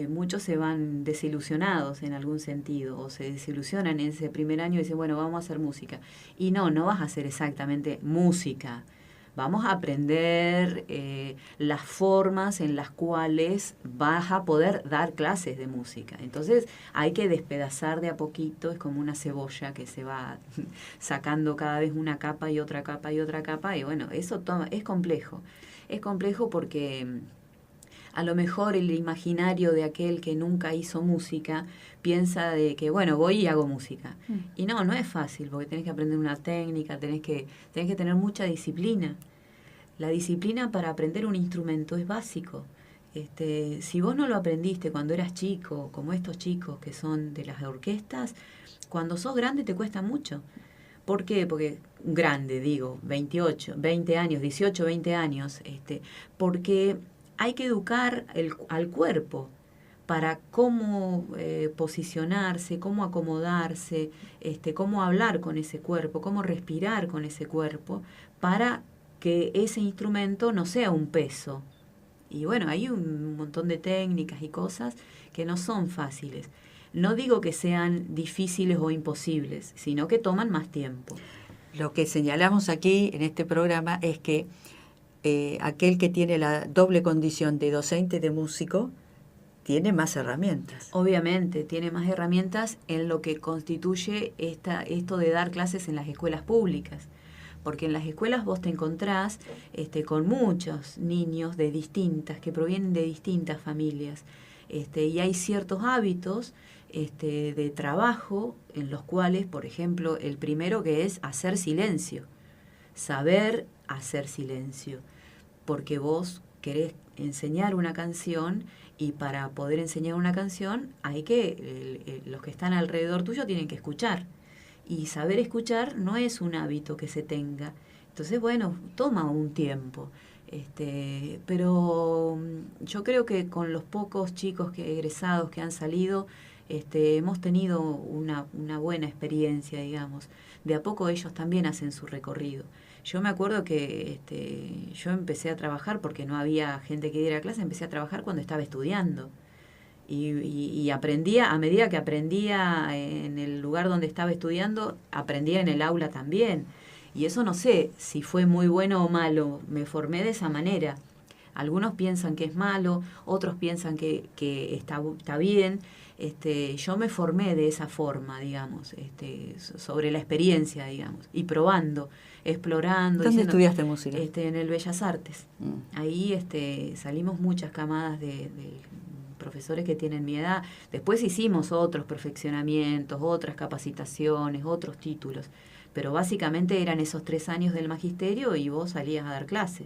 muchos se van desilusionados en algún sentido, o se desilusionan en ese primer año y dicen, bueno, vamos a hacer música. Y no vas a hacer exactamente música. Vamos a aprender las formas en las cuales vas a poder dar clases de música. Entonces hay que despedazar de a poquito, es como una cebolla que se va sacando cada vez una capa y otra capa y otra capa. Y bueno, eso es complejo. Es complejo porque a lo mejor el imaginario de aquel que nunca hizo música piensa de que, bueno, voy y hago música. Y no es fácil, porque tenés que aprender una técnica, tenés que tener mucha disciplina. La disciplina para aprender un instrumento es básico. Si vos no lo aprendiste cuando eras chico, como estos chicos que son de las orquestas, cuando sos grande te cuesta mucho. ¿Por qué? Porque grande, digo, 20 años, 18, 20 años, porque hay que educar al cuerpo para cómo posicionarse, cómo acomodarse, cómo hablar con ese cuerpo, cómo respirar con ese cuerpo, para que ese instrumento no sea un peso. Y bueno, hay un montón de técnicas y cosas que no son fáciles. No digo que sean difíciles o imposibles, sino que toman más tiempo. Lo que señalamos aquí en este programa es que aquel que tiene la doble condición de docente y de músico tiene más herramientas. Obviamente, tiene más herramientas en lo que constituye esto de dar clases en las escuelas públicas. Porque en las escuelas vos te encontrás con muchos niños que provienen de distintas familias. Y hay ciertos hábitos de trabajo en los cuales, por ejemplo, el primero que es hacer silencio. Saber hacer silencio. Porque vos querés enseñar una canción y para poder enseñar una canción hay que, los que están alrededor tuyo tienen que escuchar. Y saber escuchar no es un hábito que se tenga. Entonces, bueno, toma un tiempo. Pero yo creo que con los pocos chicos egresados que han salido, hemos tenido una buena experiencia, digamos. De a poco ellos también hacen su recorrido. Yo me acuerdo que yo empecé a trabajar porque no había gente que diera clase, empecé a trabajar cuando estaba estudiando. Y aprendía, a medida que aprendía en el lugar donde estaba estudiando, aprendía en el aula también. Y eso no sé si fue muy bueno o malo, me formé de esa manera. Algunos piensan que es malo, otros piensan que está bien. Yo me formé de esa forma, digamos, sobre la experiencia, digamos, y probando, explorando. ¿Dónde estudiaste música? En el Bellas Artes. Ahí salimos muchas camadas de profesores que tienen mi edad. Después hicimos otros perfeccionamientos, otras capacitaciones, otros títulos, pero básicamente eran esos 3 años del magisterio y vos salías a dar clase.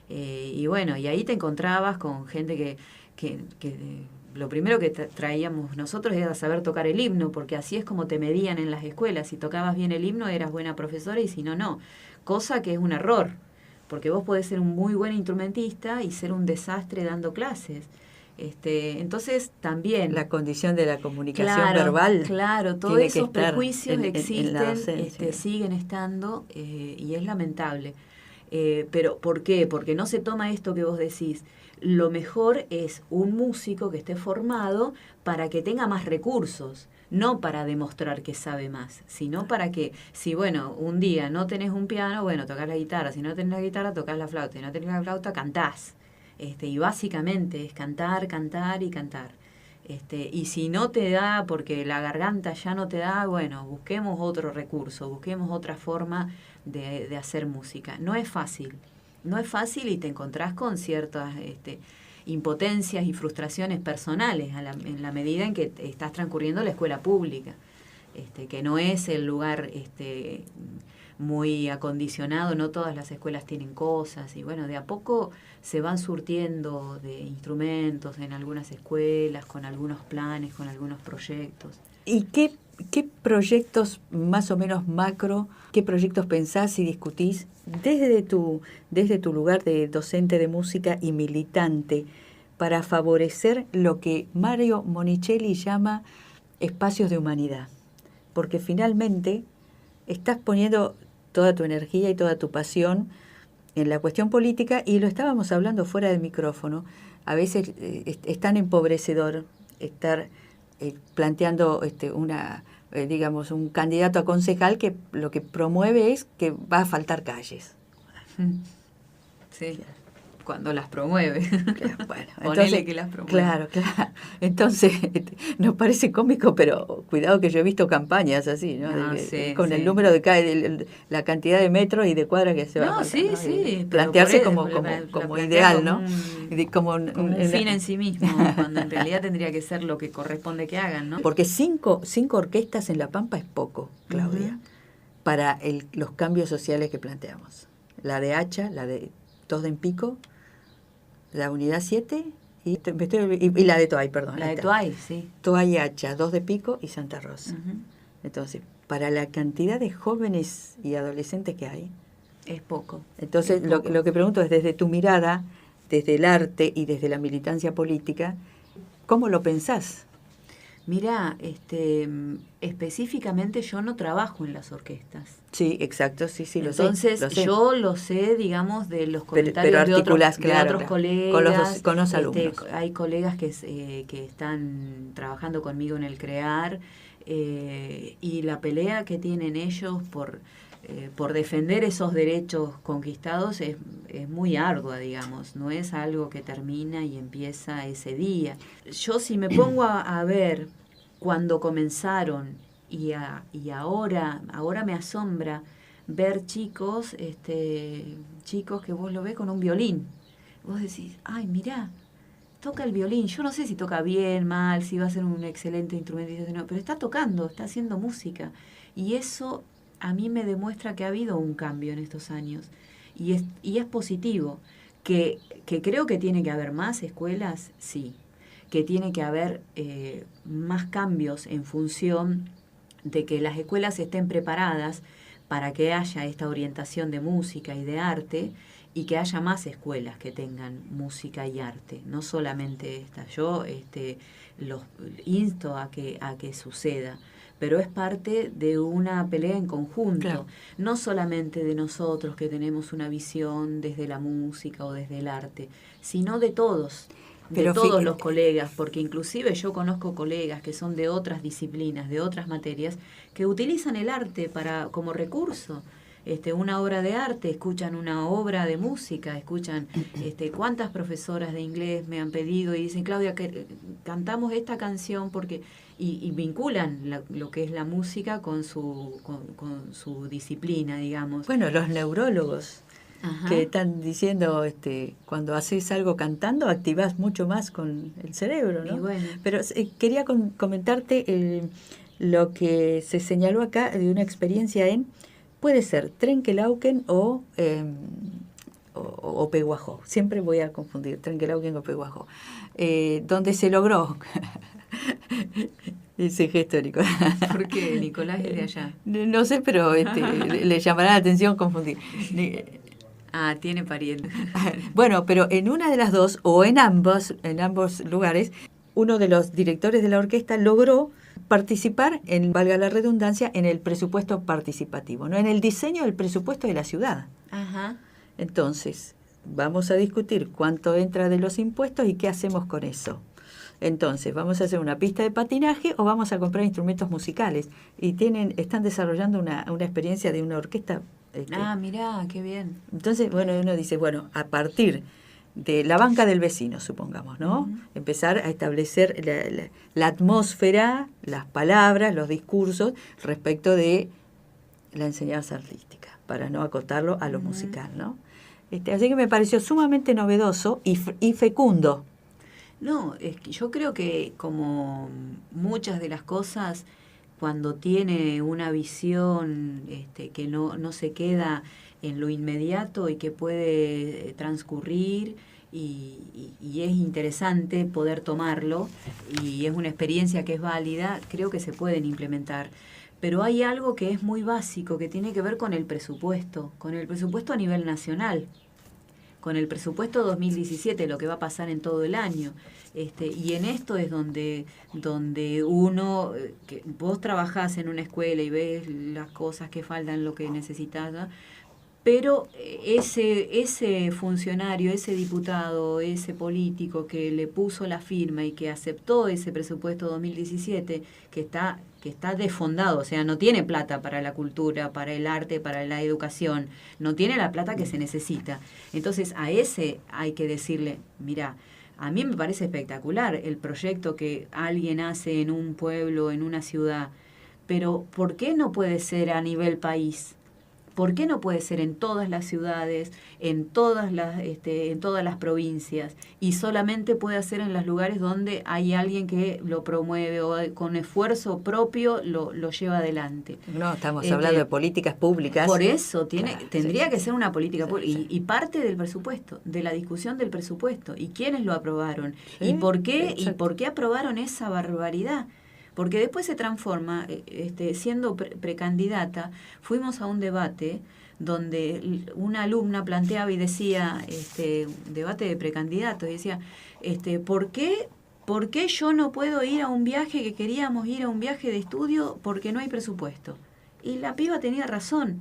Y bueno, y ahí te encontrabas con gente que lo primero que traíamos nosotros era saber tocar el himno, porque así es como te medían en las escuelas. Si tocabas bien el himno eras buena profesora y si no, no. Cosa que es un error, porque vos podés ser un muy buen instrumentista y ser un desastre dando clases. Entonces también la condición de la comunicación verbal, claro, todos esos prejuicios existen, siguen estando, y es lamentable. Pero ¿por qué? Porque no se toma esto que vos decís. Lo mejor es un músico que esté formado para que tenga más recursos, no para demostrar que sabe más, sino para que, si bueno, un día no tenés un piano, bueno, tocás la guitarra, si no tenés la guitarra, tocás la flauta, si no tenés la flauta, cantás. Y básicamente es cantar, cantar y cantar. Y si no te da, porque la garganta ya no te da, bueno, busquemos otro recurso, busquemos otra forma de hacer música. No es fácil y te encontrás con ciertas impotencias y frustraciones personales en la medida en que estás transcurriendo la escuela pública, que no es el lugar muy acondicionado, no todas las escuelas tienen cosas, y bueno, de a poco se van surtiendo de instrumentos en algunas escuelas, con algunos planes, con algunos proyectos. ¿Y qué proyectos más o menos macro, qué proyectos pensás y discutís desde tu lugar de docente de música y militante para favorecer lo que Mario Monicelli llama espacios de humanidad? Porque finalmente estás poniendo toda tu energía y toda tu pasión en la cuestión política, y lo estábamos hablando fuera del micrófono. A veces es tan empobrecedor estar planteando digamos, un candidato a concejal que lo que promueve es que va a faltar calles. Sí, cuando las promueve. Bueno, entonces, que las promueve. Claro. Entonces, nos parece cómico, pero cuidado que yo he visto campañas así, ¿no? Con el número de la cantidad de metros y de cuadras que se va a faltar, ¿no? Sí. Plantearse como ideal, ¿no? Como un fin en sí mismo, cuando en realidad tendría que ser lo que corresponde que hagan, ¿no? Porque cinco orquestas en La Pampa es poco, Claudia, para los cambios sociales que planteamos. La de Hacha, la de Tos en Pico, la Unidad 7 y la de Toay, perdón. La de Toay, sí. Toay, Hacha, 2 de Pico y Santa Rosa. Entonces, para la cantidad de jóvenes y adolescentes que hay, es poco. Entonces, lo que pregunto es, desde tu mirada, desde el arte y desde la militancia política, ¿cómo lo pensás? Mira, específicamente yo no trabajo en las orquestas. Sí, exacto, sí, lo sé. Entonces, yo lo sé, digamos, de los comentarios pero de otros colegas. Con los alumnos. Hay colegas que están trabajando conmigo en el CREAR, y la pelea que tienen ellos por defender esos derechos conquistados es muy ardua, digamos, no es algo que termina y empieza ese día. Yo si me pongo a ver cuando comenzaron y ahora me asombra ver chicos que vos lo ves con un violín. Vos decís, ay, mirá, toca el violín. Yo no sé si toca bien, mal, si va a ser un excelente instrumentista, no, pero está tocando, está haciendo música. Y eso a mí me demuestra que ha habido un cambio en estos años. Y es positivo. Que creo que tiene que haber más escuelas, sí. Que tiene que haber más cambios en función de que las escuelas estén preparadas para que haya esta orientación de música y de arte, y que haya más escuelas que tengan música y arte, no solamente esta. Yo los insto a que suceda, pero es parte de una pelea en conjunto, claro. No solamente de nosotros que tenemos una visión desde la música o desde el arte, sino de todos. De todos los colegas, porque inclusive yo conozco colegas que son de otras disciplinas, de otras materias, que utilizan el arte como recurso. Una obra de arte, escuchan una obra de música, escuchan cuántas profesoras de inglés me han pedido y dicen, Claudia, que cantamos esta canción porque y vinculan lo que es la música con su disciplina, digamos. Bueno, los neurólogos. Ajá. Que están diciendo, cuando haces algo cantando, activás mucho más con el cerebro, ¿no? Bueno. Pero quería comentarte lo que se señaló acá de una experiencia puede ser Trenkelauken o o Peguajó, siempre voy a confundir Trenquelauquen o Peguajó, donde se logró ese gesto, Nicolás. ¿Por qué? Nicolás es de allá. No sé, pero le llamará la atención confundir. Tiene parientes. Bueno, pero en una de las dos, o en ambos lugares, uno de los directores de la orquesta logró participar, valga la redundancia, en el presupuesto participativo, ¿no? En el diseño del presupuesto de la ciudad. Ajá. Entonces, vamos a discutir cuánto entra de los impuestos y qué hacemos con eso. Entonces, ¿vamos a hacer una pista de patinaje o vamos a comprar instrumentos musicales? Y están desarrollando una experiencia de una orquesta. Mirá, qué bien. Entonces, uno dice, a partir de la banca del vecino, supongamos, ¿no? Uh-huh. Empezar a establecer la atmósfera, las palabras, los discursos respecto de la enseñanza artística, para no acotarlo a lo musical, ¿no? Así que me pareció sumamente novedoso y fecundo. No, es que yo creo que como muchas de las cosas, cuando tiene una visión que no se queda en lo inmediato y que puede transcurrir y es interesante poder tomarlo y es una experiencia que es válida, creo que se pueden implementar. Pero hay algo que es muy básico, que tiene que ver con el presupuesto a nivel nacional, con el presupuesto 2017, lo que va a pasar en todo el año. Y en esto es donde uno, que vos trabajás en una escuela y ves las cosas que faltan, lo que necesitas, ¿no? Pero ese funcionario, ese diputado, ese político que le puso la firma y que aceptó ese presupuesto 2017, que está desfondado, o sea, no tiene plata para la cultura, para el arte, para la educación, no tiene la plata que se necesita. Entonces, a ese hay que decirle, mira, a mí me parece espectacular el proyecto que alguien hace en un pueblo, en una ciudad, pero ¿por qué no puede ser a nivel país? ¿Por qué no puede ser en todas las ciudades, en todas las provincias, y solamente puede ser en los lugares donde hay alguien que lo promueve o con esfuerzo propio lo lleva adelante? No, estamos hablando de políticas públicas. Por eso tendría que ser una política pública y parte del presupuesto, de la discusión del presupuesto. ¿Y quiénes lo aprobaron? ¿Sí? ¿Y por qué aprobaron esa barbaridad? Porque después se transforma, siendo precandidata, fuimos a un debate donde una alumna planteaba y decía, debate de precandidatos, y decía, ¿por qué yo no puedo ir a un viaje que queríamos ir a un viaje de estudio porque no hay presupuesto? Y la piba tenía razón,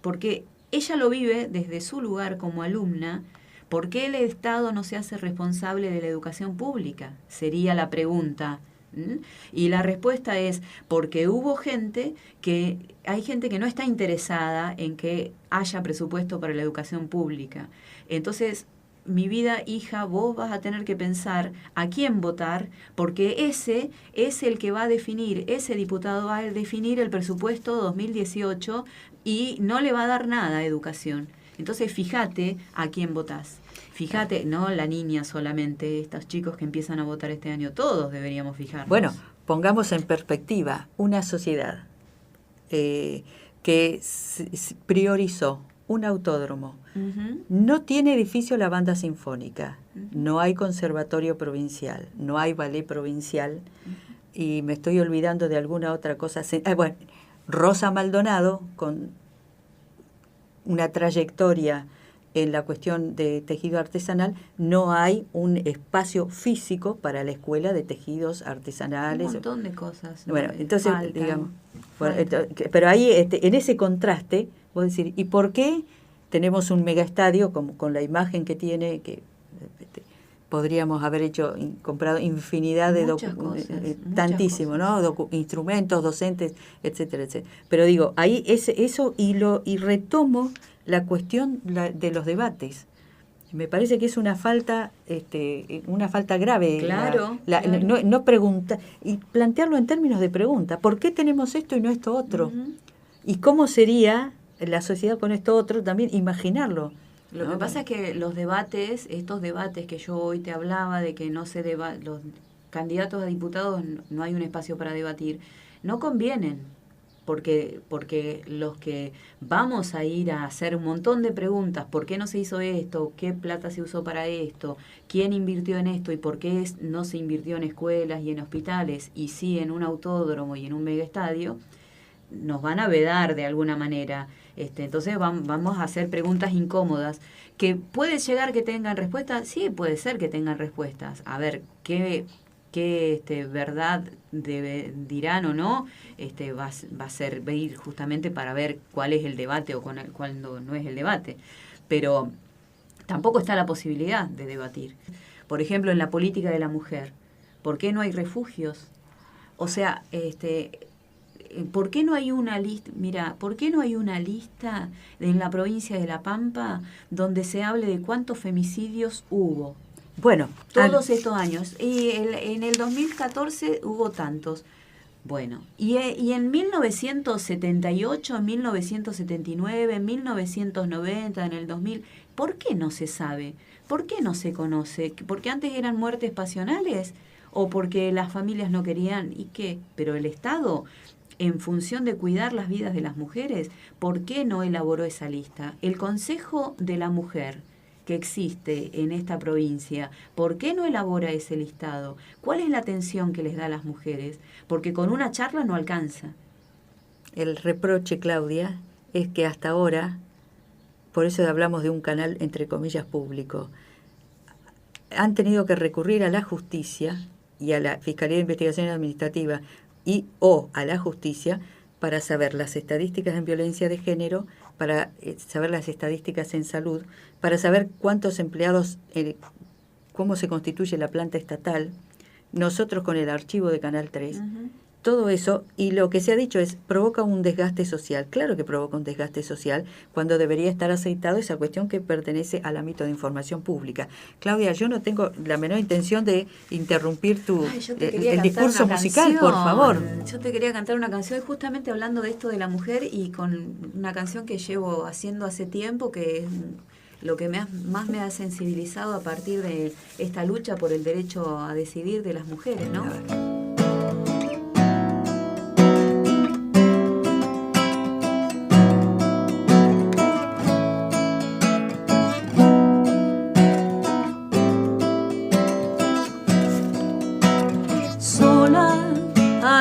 porque ella lo vive desde su lugar como alumna. ¿Por qué el Estado no se hace responsable de la educación pública? Sería la pregunta. Y la respuesta es porque hay gente que no está interesada en que haya presupuesto para la educación pública. Entonces, mi vida, hija, vos vas a tener que pensar a quién votar, porque ese es el que va a definir, ese diputado va a definir el presupuesto 2018 y no le va a dar nada a educación. Entonces, fíjate a quién votás. Fíjate, no la niña solamente, estos chicos que empiezan a votar este año, todos deberíamos fijarnos. Bueno, pongamos en perspectiva una sociedad que priorizó un autódromo. Uh-huh. No tiene edificio la banda sinfónica, uh-huh. No hay conservatorio provincial, no hay ballet provincial, uh-huh. Y me estoy olvidando de alguna otra cosa. Rosa Maldonado, con una trayectoria en la cuestión de tejido artesanal, no hay un espacio físico para la escuela de tejidos artesanales. Un montón de cosas. Bueno, entonces, digamos, pero ahí, en ese contraste, vos decir, ¿y por qué tenemos un megaestadio con la imagen que tiene, que podríamos haber comprado infinidad de tantísimo, ¿no? Instrumentos, docentes, etcétera, etcétera. Pero digo, ahí eso y retomo la cuestión de los debates. Me parece que es una falta grave. Claro. No preguntar y plantearlo en términos de pregunta. ¿Por qué tenemos esto y no esto otro? Uh-huh. ¿Y cómo sería la sociedad con esto otro? También imaginarlo. Lo que pasa es que estos debates que yo hoy te hablaba, de que los candidatos a diputados no hay un espacio para debatir, no convienen. porque los que vamos a ir a hacer un montón de preguntas, ¿por qué no se hizo esto? ¿Qué plata se usó para esto? ¿Quién invirtió en esto? ¿Y por qué no se invirtió en escuelas y en hospitales? Y sí en un autódromo y en un megaestadio, nos van a vedar de alguna manera. Entonces vamos a hacer preguntas incómodas. ¿Que puede llegar que tengan respuestas? Sí, puede ser que tengan respuestas. A ver, ¿qué verdad dirán o no? Va a servir justamente para ver cuál es el debate o cuál no es el debate. Pero tampoco está la posibilidad de debatir. Por ejemplo, en la política de la mujer, ¿por qué no hay refugios? O sea, ¿por qué no hay una lista? Mira, ¿por qué no hay una lista en la provincia de La Pampa donde se hable de cuántos femicidios hubo? Bueno, todos estos años. Y en el 2014 hubo tantos. Bueno, y en 1978, en 1979, en 1990, en el 2000, ¿por qué no se sabe? ¿Por qué no se conoce? ¿Porque antes eran muertes pasionales? ¿O porque las familias no querían? ¿Y qué? Pero el Estado, en función de cuidar las vidas de las mujeres, ¿por qué no elaboró esa lista? El Consejo de la Mujer que existe en esta provincia, ¿por qué no elabora ese listado? ¿Cuál es la atención que les da a las mujeres? Porque con una charla no alcanza. El reproche, Claudia, es que hasta ahora, por eso hablamos de un canal entre comillas público, han tenido que recurrir a la justicia y a la Fiscalía de Investigación Administrativa o a la justicia para saber las estadísticas en violencia de género, para saber las estadísticas en salud, para saber cuántos empleados, cómo se constituye la planta estatal, nosotros con el archivo de Canal 3, todo eso, y lo que se ha dicho es, provoca un desgaste social. Claro que provoca un desgaste social cuando debería estar aceitado esa cuestión que pertenece al ámbito de información pública. Claudia, yo no tengo la menor intención de interrumpir el discurso musical, por favor. Yo te quería cantar una canción justamente hablando de esto de la mujer y con una canción que llevo haciendo hace tiempo, que es lo que más me ha sensibilizado a partir de esta lucha por el derecho a decidir de las mujeres, ¿no?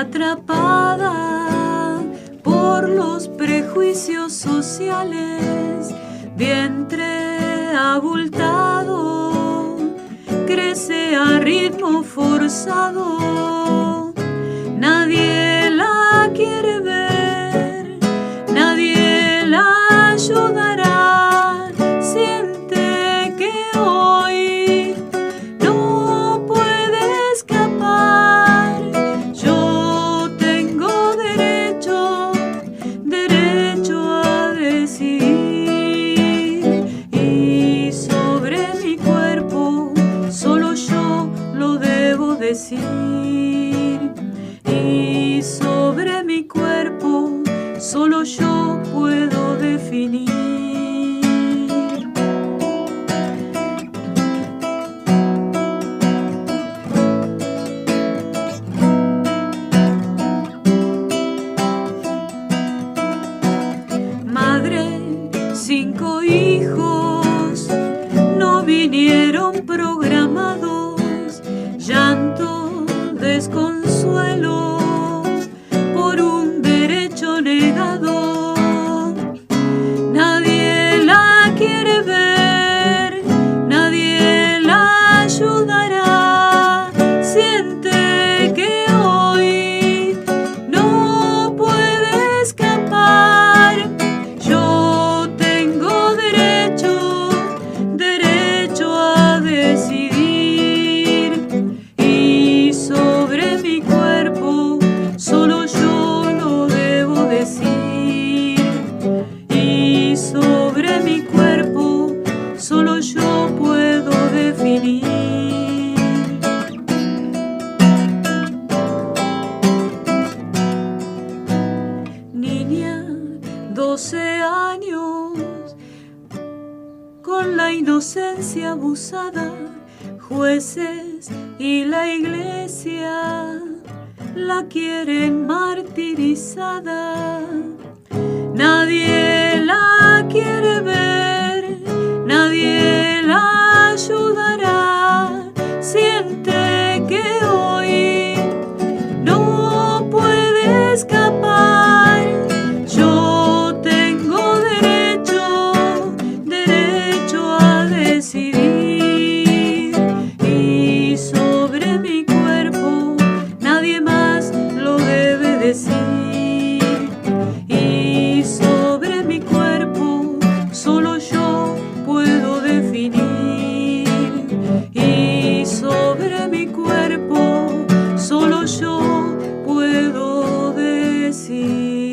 Atrapada por los prejuicios sociales, vientre abultado, crece a ritmo forzado. Nadie la quiere ver, nadie la ayudará. Siente que hoy no puede escapar. Yo tengo derecho a decidir, y sobre mi cuerpo solo yo lo debo decir. Y sobre mi cuerpo solo yo puedo definir. Madre, 5 hijos no vinieron programados, llanto, desconsuelo por un derecho negado. Nadie la quiere ver, nadie la ayudará. Siente que hoy no puede escapar. Yo tengo derecho a decidir, y sobre mi cuerpo solo yo lo debo decir. Y sobre mi cuerpo solo yo puedo definir. Niña, 12 años, con la inocencia abusada, jueces y la iglesia la quieren martirizada. Nadie la quiere ver, nadie la ayudará. Siente que hoy no puede escapar. Yo tengo derecho a decidir. Y sobre mi cuerpo nadie más lo debe decir. Y sobre mi cuerpo solo yo puedo definir. Y sobre mi cuerpo solo yo puedo decidir.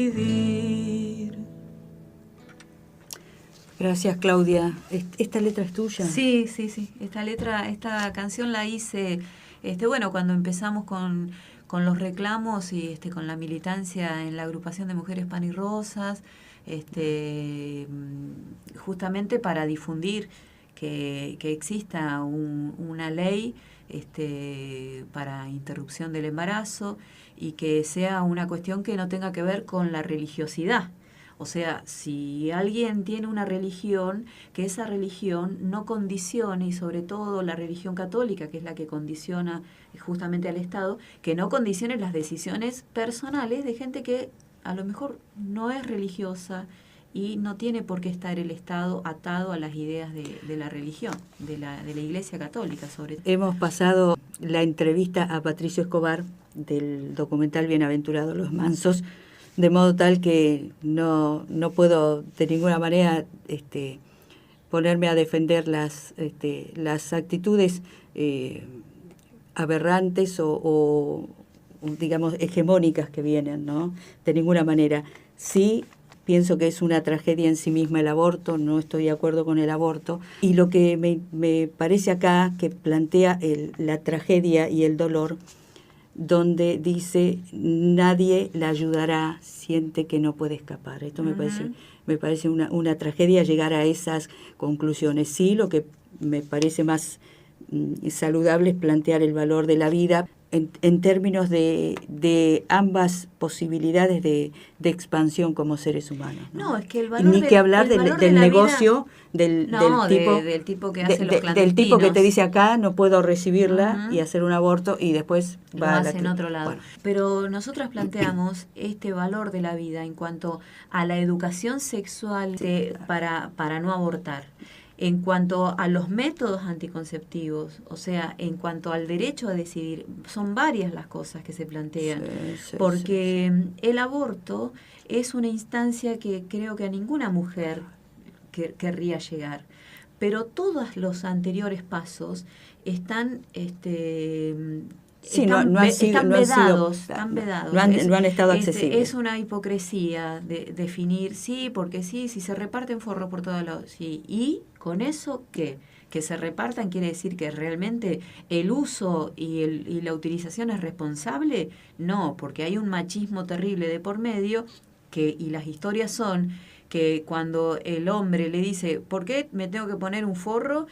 Gracias, Claudia. ¿Esta letra es tuya? Sí. Esta canción la hice, cuando empezamos con los reclamos y con la militancia en la agrupación de mujeres pan y rosas, justamente para difundir que exista una ley para interrupción del embarazo y que sea una cuestión que no tenga que ver con la religiosidad. O sea, si alguien tiene una religión, que esa religión no condicione, y sobre todo la religión católica, que es la que condiciona justamente al Estado, que no condicione las decisiones personales de gente que a lo mejor no es religiosa y no tiene por qué estar el Estado atado a las ideas de la religión, de la Iglesia Católica sobre todo. Hemos pasado la entrevista a Patricio Escobar del documental Bienaventurados los Mansos, de modo tal que no puedo de ninguna manera ponerme a defender las actitudes aberrantes o digamos hegemónicas que vienen, ¿no? De ninguna manera. Sí pienso que es una tragedia en sí misma el aborto, no estoy de acuerdo con el aborto, y lo que me parece acá que plantea la tragedia y el dolor, donde dice nadie la ayudará, siente que no puede escapar. Esto me parece una tragedia llegar a esas conclusiones. Sí, lo que me parece más saludable es plantear el valor de la vida en términos de ambas posibilidades de expansión como seres humanos, ¿no? No, es que el valor ni que hablar del negocio del tipo que hace los clandestinos. Del tipo que te dice acá no puedo recibirla y hacer un aborto y después va a en otro lado. Bueno. Pero nosotras planteamos este valor de la vida en cuanto a la educación sexual para no abortar. En cuanto a los métodos anticonceptivos, o sea, en cuanto al derecho a decidir, son varias las cosas que se plantean, porque el aborto es una instancia que creo que a ninguna mujer querría llegar, pero todos los anteriores pasos están están vedados. No han estado accesibles. Es una hipocresía de definir, sí, porque sí, si se reparten forro por todos lados, sí, y con eso, ¿qué? Que se repartan quiere decir que realmente el uso y la utilización es responsable. No, porque hay un machismo terrible de por medio, y las historias son que cuando el hombre le dice, ¿por qué me tengo que poner un forro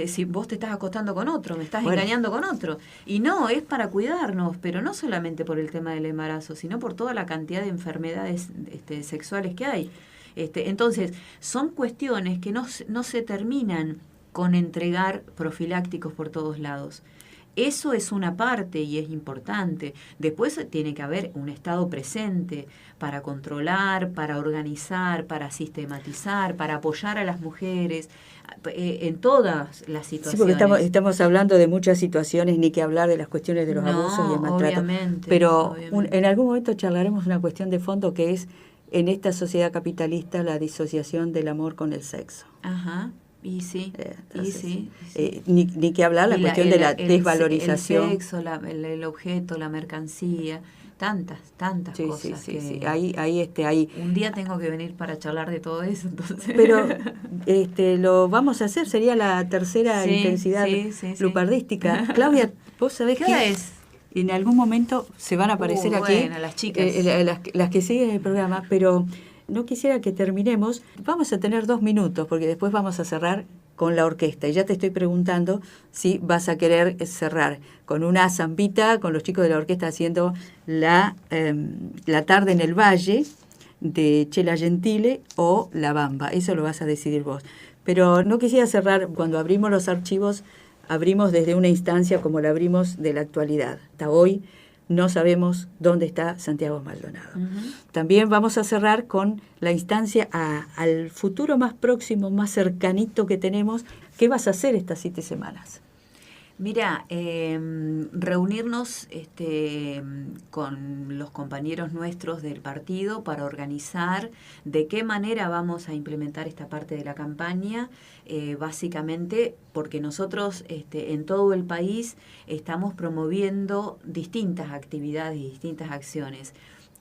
si vos te estás acostando con otro, me estás engañando con otro? Y no, es para cuidarnos, pero no solamente por el tema del embarazo, sino por toda la cantidad de enfermedades sexuales que hay. Entonces, son cuestiones que no se terminan con entregar profilácticos por todos lados. Eso es una parte y es importante. Después tiene que haber un Estado presente para controlar, para organizar, para sistematizar, para apoyar a las mujeres en todas las situaciones. Sí, porque estamos hablando de muchas situaciones, ni que hablar de las cuestiones de los abusos y el maltrato. Pero en algún momento charlaremos una cuestión de fondo que es, en esta sociedad capitalista, la disociación del amor con el sexo. Ajá. Y sí, ni que hablar la cuestión de la desvalorización. El sexo, el objeto, la mercancía, tantas cosas. Sí. Ahí. Un día tengo que venir para charlar de todo eso, entonces. Pero lo vamos a hacer, sería la tercera intensidad lupardística. Claudia, vos sabés ¿Qué es? En algún momento se van a aparecer aquí las chicas. Las que siguen el programa, pero no quisiera que terminemos. Vamos a tener 2 minutos, porque después vamos a cerrar con la orquesta. Y ya te estoy preguntando si vas a querer cerrar con una zambita, con los chicos de la orquesta haciendo la tarde en el Valle de Chela Gentile o La Bamba. Eso lo vas a decidir vos. Pero no quisiera cerrar, cuando abrimos los archivos, abrimos desde una instancia como la abrimos de la actualidad. Hasta hoy no sabemos dónde está Santiago Maldonado. También vamos a cerrar con la instancia al futuro más próximo, más cercanito que tenemos. ¿Qué vas a hacer estas 7 semanas? Mira, reunirnos con los compañeros nuestros del partido para organizar de qué manera vamos a implementar esta parte de la campaña, básicamente porque nosotros en todo el país estamos promoviendo distintas actividades y distintas acciones,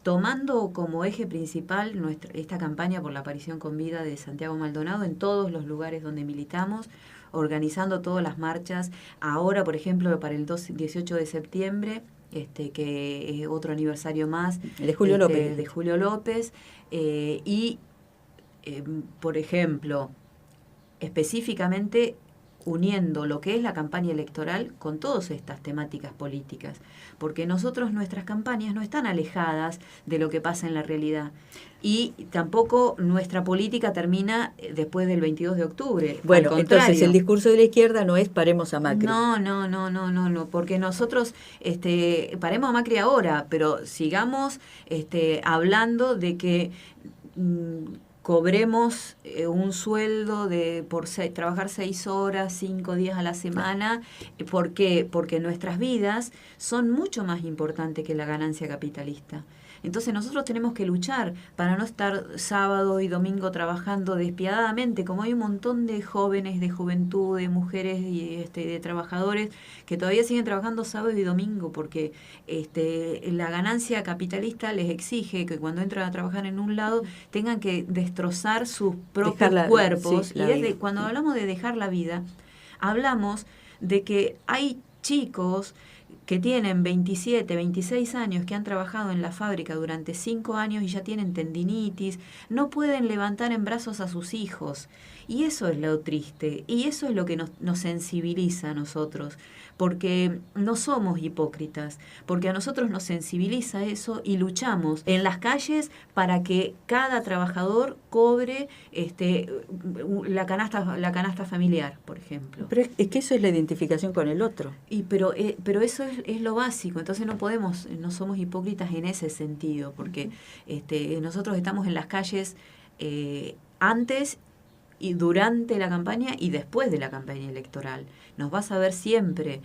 tomando como eje principal esta campaña por la aparición con vida de Santiago Maldonado en todos los lugares donde militamos, organizando todas las marchas. Ahora, por ejemplo, para el 18 de septiembre, que es otro aniversario más de Julio López. De Julio López, por ejemplo, específicamente uniendo lo que es la campaña electoral con todas estas temáticas políticas, porque nuestras campañas no están alejadas de lo que pasa en la realidad. Y tampoco nuestra política termina después del 22 de octubre. Bueno, entonces el discurso de la izquierda no es paremos a Macri. No, porque nosotros paremos a Macri ahora, pero sigamos hablando de que cobremos un sueldo por trabajar 6 horas, 5 días a la semana. ¿Por qué? Porque nuestras vidas son mucho más importantes que la ganancia capitalista. Entonces nosotros tenemos que luchar para no estar sábado y domingo trabajando despiadadamente, como hay un montón de jóvenes, de juventud, de mujeres y de trabajadores que todavía siguen trabajando sábado y domingo, porque la ganancia capitalista les exige que cuando entran a trabajar en un lado tengan que destrozar sus propios cuerpos. Sí, y cuando hablamos de dejar la vida, hablamos de que hay chicos que tienen 27, 26 años, que han trabajado en la fábrica durante 5 años y ya tienen tendinitis, no pueden levantar en brazos a sus hijos. Y eso es lo triste, y eso es lo que nos sensibiliza a nosotros, porque no somos hipócritas, porque a nosotros nos sensibiliza eso y luchamos en las calles para que cada trabajador cobre la canasta familiar, por ejemplo. Pero es que eso es la identificación con el otro. Pero eso es lo básico, entonces no somos hipócritas en ese sentido, porque nosotros estamos en las calles antes y durante la campaña y después de la campaña electoral. Nos vas a ver siempre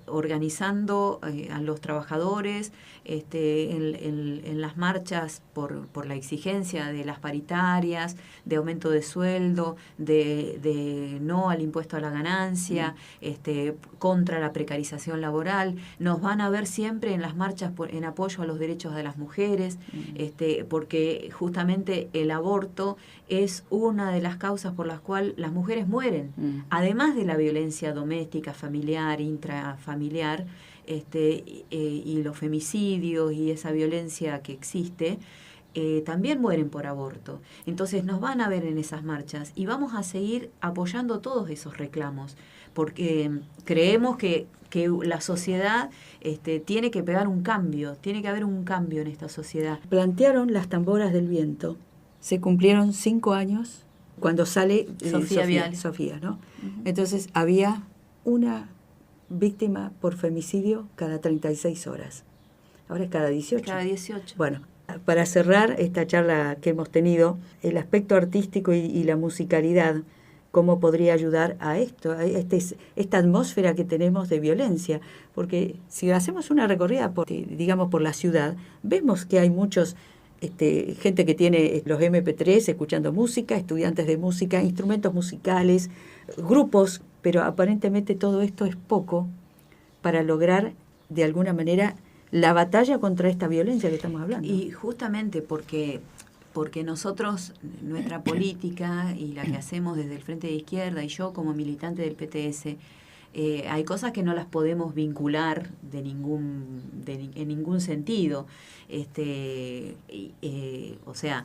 organizando a los trabajadores en las marchas por la exigencia de las paritarias, de aumento de sueldo, de no al impuesto a la ganancia, contra la precarización laboral. Nos van a ver siempre en las marchas en apoyo a los derechos de las mujeres, porque justamente el aborto es una de las causas por las cuales las mujeres mueren, además de la violencia doméstica, familiar, intrafamiliar, y los femicidios y esa violencia que existe, también mueren por aborto. Entonces nos van a ver en esas marchas y vamos a seguir apoyando todos esos reclamos, porque creemos que la sociedad tiene que pegar un cambio, tiene que haber un cambio en esta sociedad. Plantearon las tamboras del viento, se cumplieron 5 años cuando sale Sofía, ¿no? Entonces había una víctima por femicidio cada 36 horas. Ahora es cada 18. Cada 18. Bueno, para cerrar esta charla que hemos tenido, el aspecto artístico y la musicalidad, ¿cómo podría ayudar a esto, a esta atmósfera que tenemos de violencia? Porque si hacemos una recorrida por la ciudad, vemos que hay muchos gente que tiene los MP3 escuchando música, estudiantes de música, instrumentos musicales, grupos, pero aparentemente todo esto es poco para lograr de alguna manera la batalla contra esta violencia que estamos hablando. Y justamente porque nosotros, nuestra política y la que hacemos desde el Frente de Izquierda y yo como militante del PTS, hay cosas que no las podemos vincular en ningún sentido. O sea,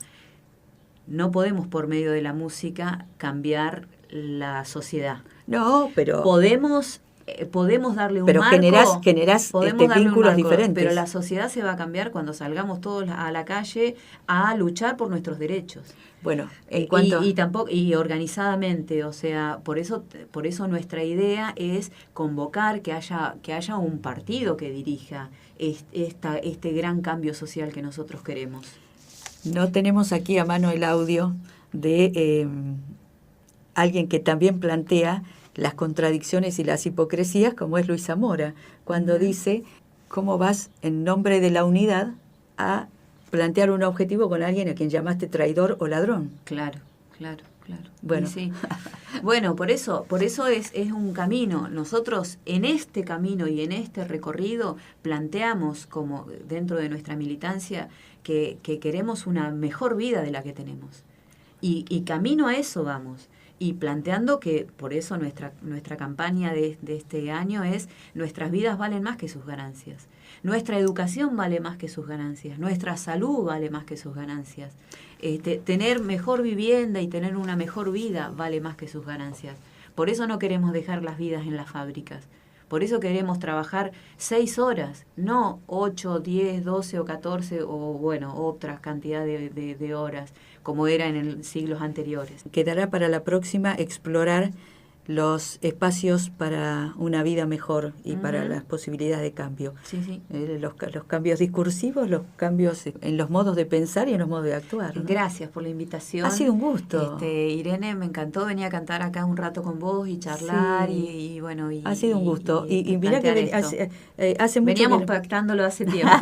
no podemos por medio de la música cambiar la sociedad. No, pero... Podemos darle un pero marco. Generás vínculos diferentes. Pero la sociedad se va a cambiar cuando salgamos todos a la calle a luchar por nuestros derechos. Bueno, en cuanto y organizadamente, o sea, por eso nuestra idea es convocar que haya un partido que dirija este gran cambio social que nosotros queremos. No tenemos aquí a mano el audio de alguien que también plantea las contradicciones y las hipocresías, como es Luis Zamora, cuando dice: ¿cómo vas en nombre de la unidad a plantear un objetivo con alguien a quien llamaste traidor o ladrón? Claro. Bueno, sí. Bueno, por eso es un camino. Nosotros en este camino y en este recorrido planteamos, como dentro de nuestra militancia, que queremos una mejor vida de la que tenemos. Y camino a eso vamos. Y planteando que, por eso nuestra campaña de este año es: nuestras vidas valen más que sus ganancias. Nuestra educación vale más que sus ganancias. Nuestra salud vale más que sus ganancias. Tener mejor vivienda y tener una mejor vida vale más que sus ganancias. Por eso no queremos dejar las vidas en las fábricas. Por eso queremos trabajar 6 horas, no 8, 10, 12 o 14 o, bueno, otras cantidad de horas, como era en siglos anteriores. Quedará para la próxima explorar los espacios para una vida mejor y para las posibilidades de cambio. Sí. Los cambios discursivos, los cambios en los modos de pensar y en los modos de actuar, ¿no? Gracias por la invitación. Ha sido un gusto. Irene, me encantó venir a cantar acá un rato con vos y charlar, sí. y bueno. Ha sido un gusto. Y mirá que hace mucho veníamos pactándolo hace tiempo,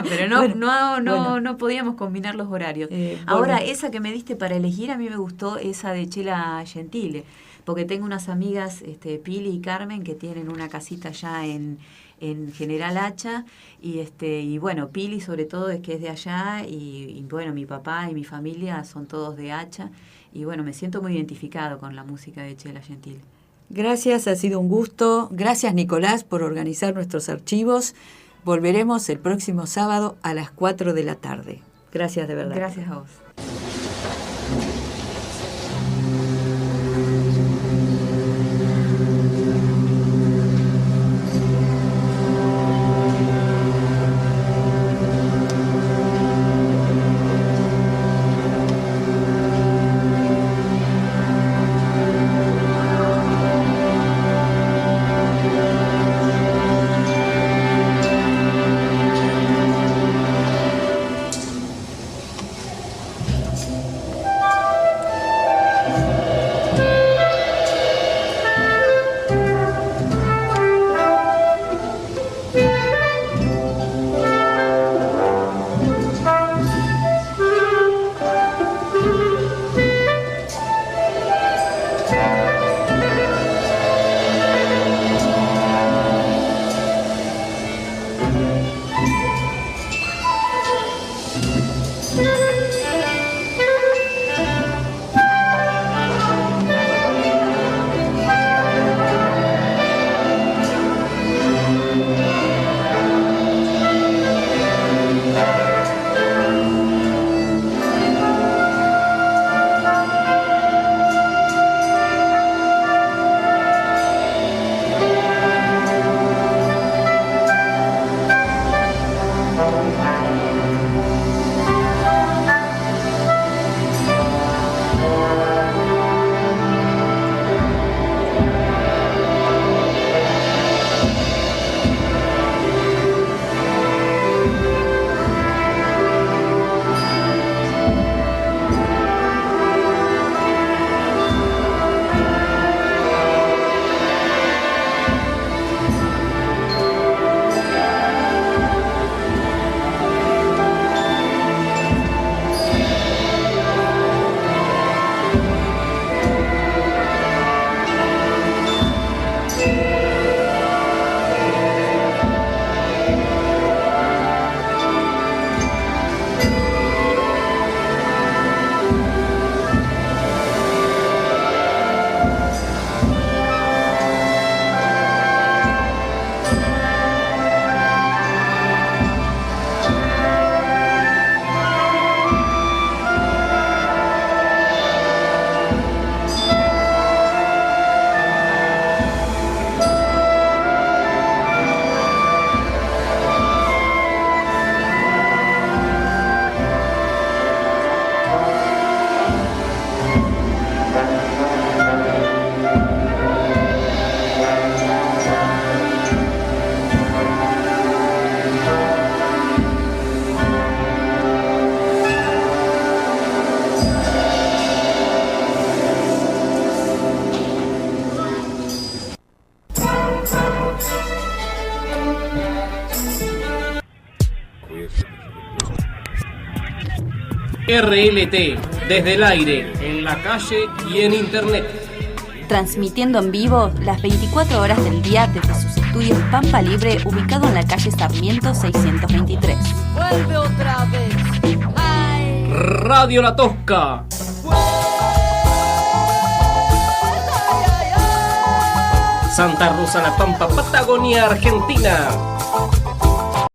pero no podíamos combinar los horarios. Ahora, esa que me diste para elegir, a mí me gustó esa de Chela Gentile, porque tengo unas amigas, Pili y Carmen, que tienen una casita allá en General Hacha, y bueno, Pili sobre todo es que es de allá, y bueno, mi papá y mi familia son todos de Hacha, y bueno, me siento muy identificado con la música de Chela Gentile. Gracias, ha sido un gusto. Gracias, Nicolás, por organizar nuestros archivos. Volveremos el próximo sábado a las 4 de la tarde. Gracias de verdad. Gracias a vos. RLT, desde el aire, en la calle y en internet. Transmitiendo en vivo las 24 horas del día desde sus estudios Pampa Libre, ubicado en la calle Sarmiento 623. Vuelve otra vez. Ay. Radio La Tosca. Santa Rosa, La Pampa, Patagonia, Argentina.